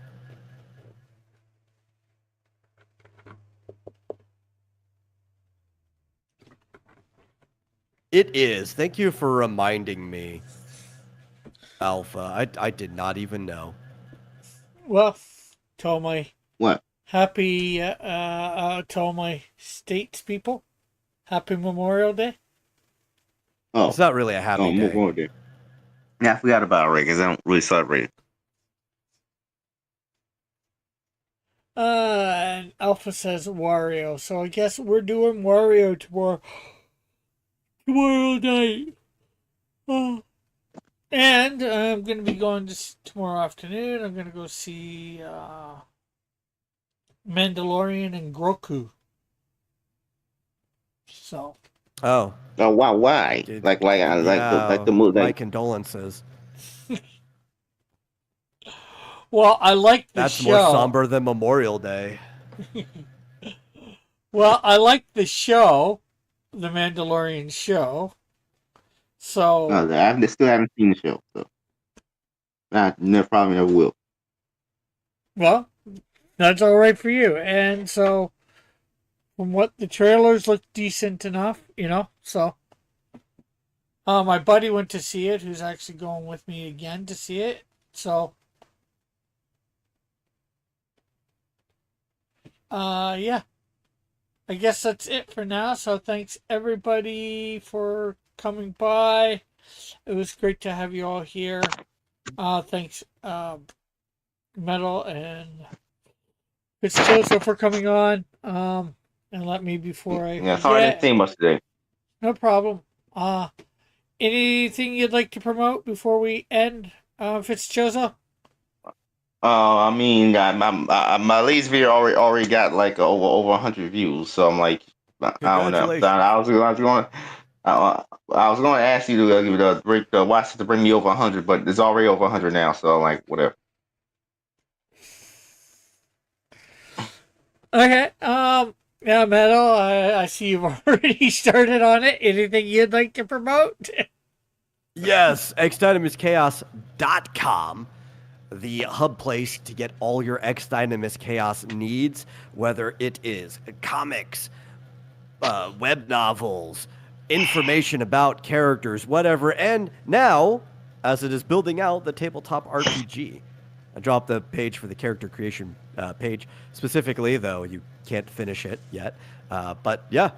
It is. Thank you for reminding me, Alpha. I did not even know. Well, tell my What? happy, tell my states people, happy Memorial Day. Oh, It's not really a happy day. Memorial Day. Yeah, I forgot about it because I don't really celebrate it. And Alpha says Wario, so I guess we're doing Wario tomorrow night. And I'm going to be going tomorrow afternoon. I'm going to go see Mandalorian and Grogu. So. Oh. Oh wow! Why? Like the movie. My condolences. Well, I like the That's show. more somber than Memorial Day. Well, I like the show, the Mandalorian show. So I still haven't seen the show, so I probably never will. Well, that's all right for you. And so, from what the trailers look decent enough, so. My buddy went to see it, who's actually going with me again to see it. So, yeah. I guess that's it for now. So, thanks everybody for coming by. It was great to have you all here. Thanks, Metal and Fitzjoseph for coming on. And let me before I forget. Sorry I didn't say much today. No problem. Anything you'd like to promote before we end, Fitzjoseph? I mean, my latest video already got like over 100 views, so I'm like, I don't know. I was going to ask you to watch it to bring me over 100, but it's already over 100 now, so I'm like, whatever. Okay. Yeah, Metal. I see you've already started on it. Anything you'd like to promote? Yes, xdynamuschaos.com, the hub place to get all your X Dynamis Chaos needs, whether it is comics, web novels, information about characters, whatever. And now, as it is building out, the tabletop RPG. I dropped the page for the character creation page specifically, though you can't finish it yet. But yeah,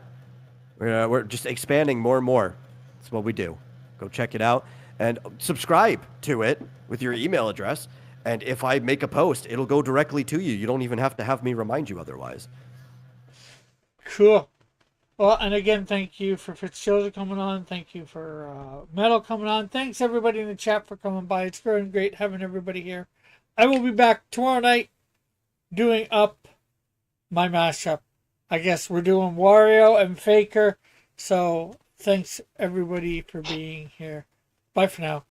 we're just expanding more and more. That's what we do. Go check it out. and subscribe to it with your email address. And if I make a post, it'll go directly to you. You don't even have to have me remind you otherwise. Cool. Well, and again, thank you for Fitzgerald coming on. Thank you for Metal coming on. Thanks everybody in the chat for coming by. It's been great having everybody here. I will be back tomorrow night doing up my mashup. I guess we're doing Wario and Faker. So thanks everybody for being here. Bye for now.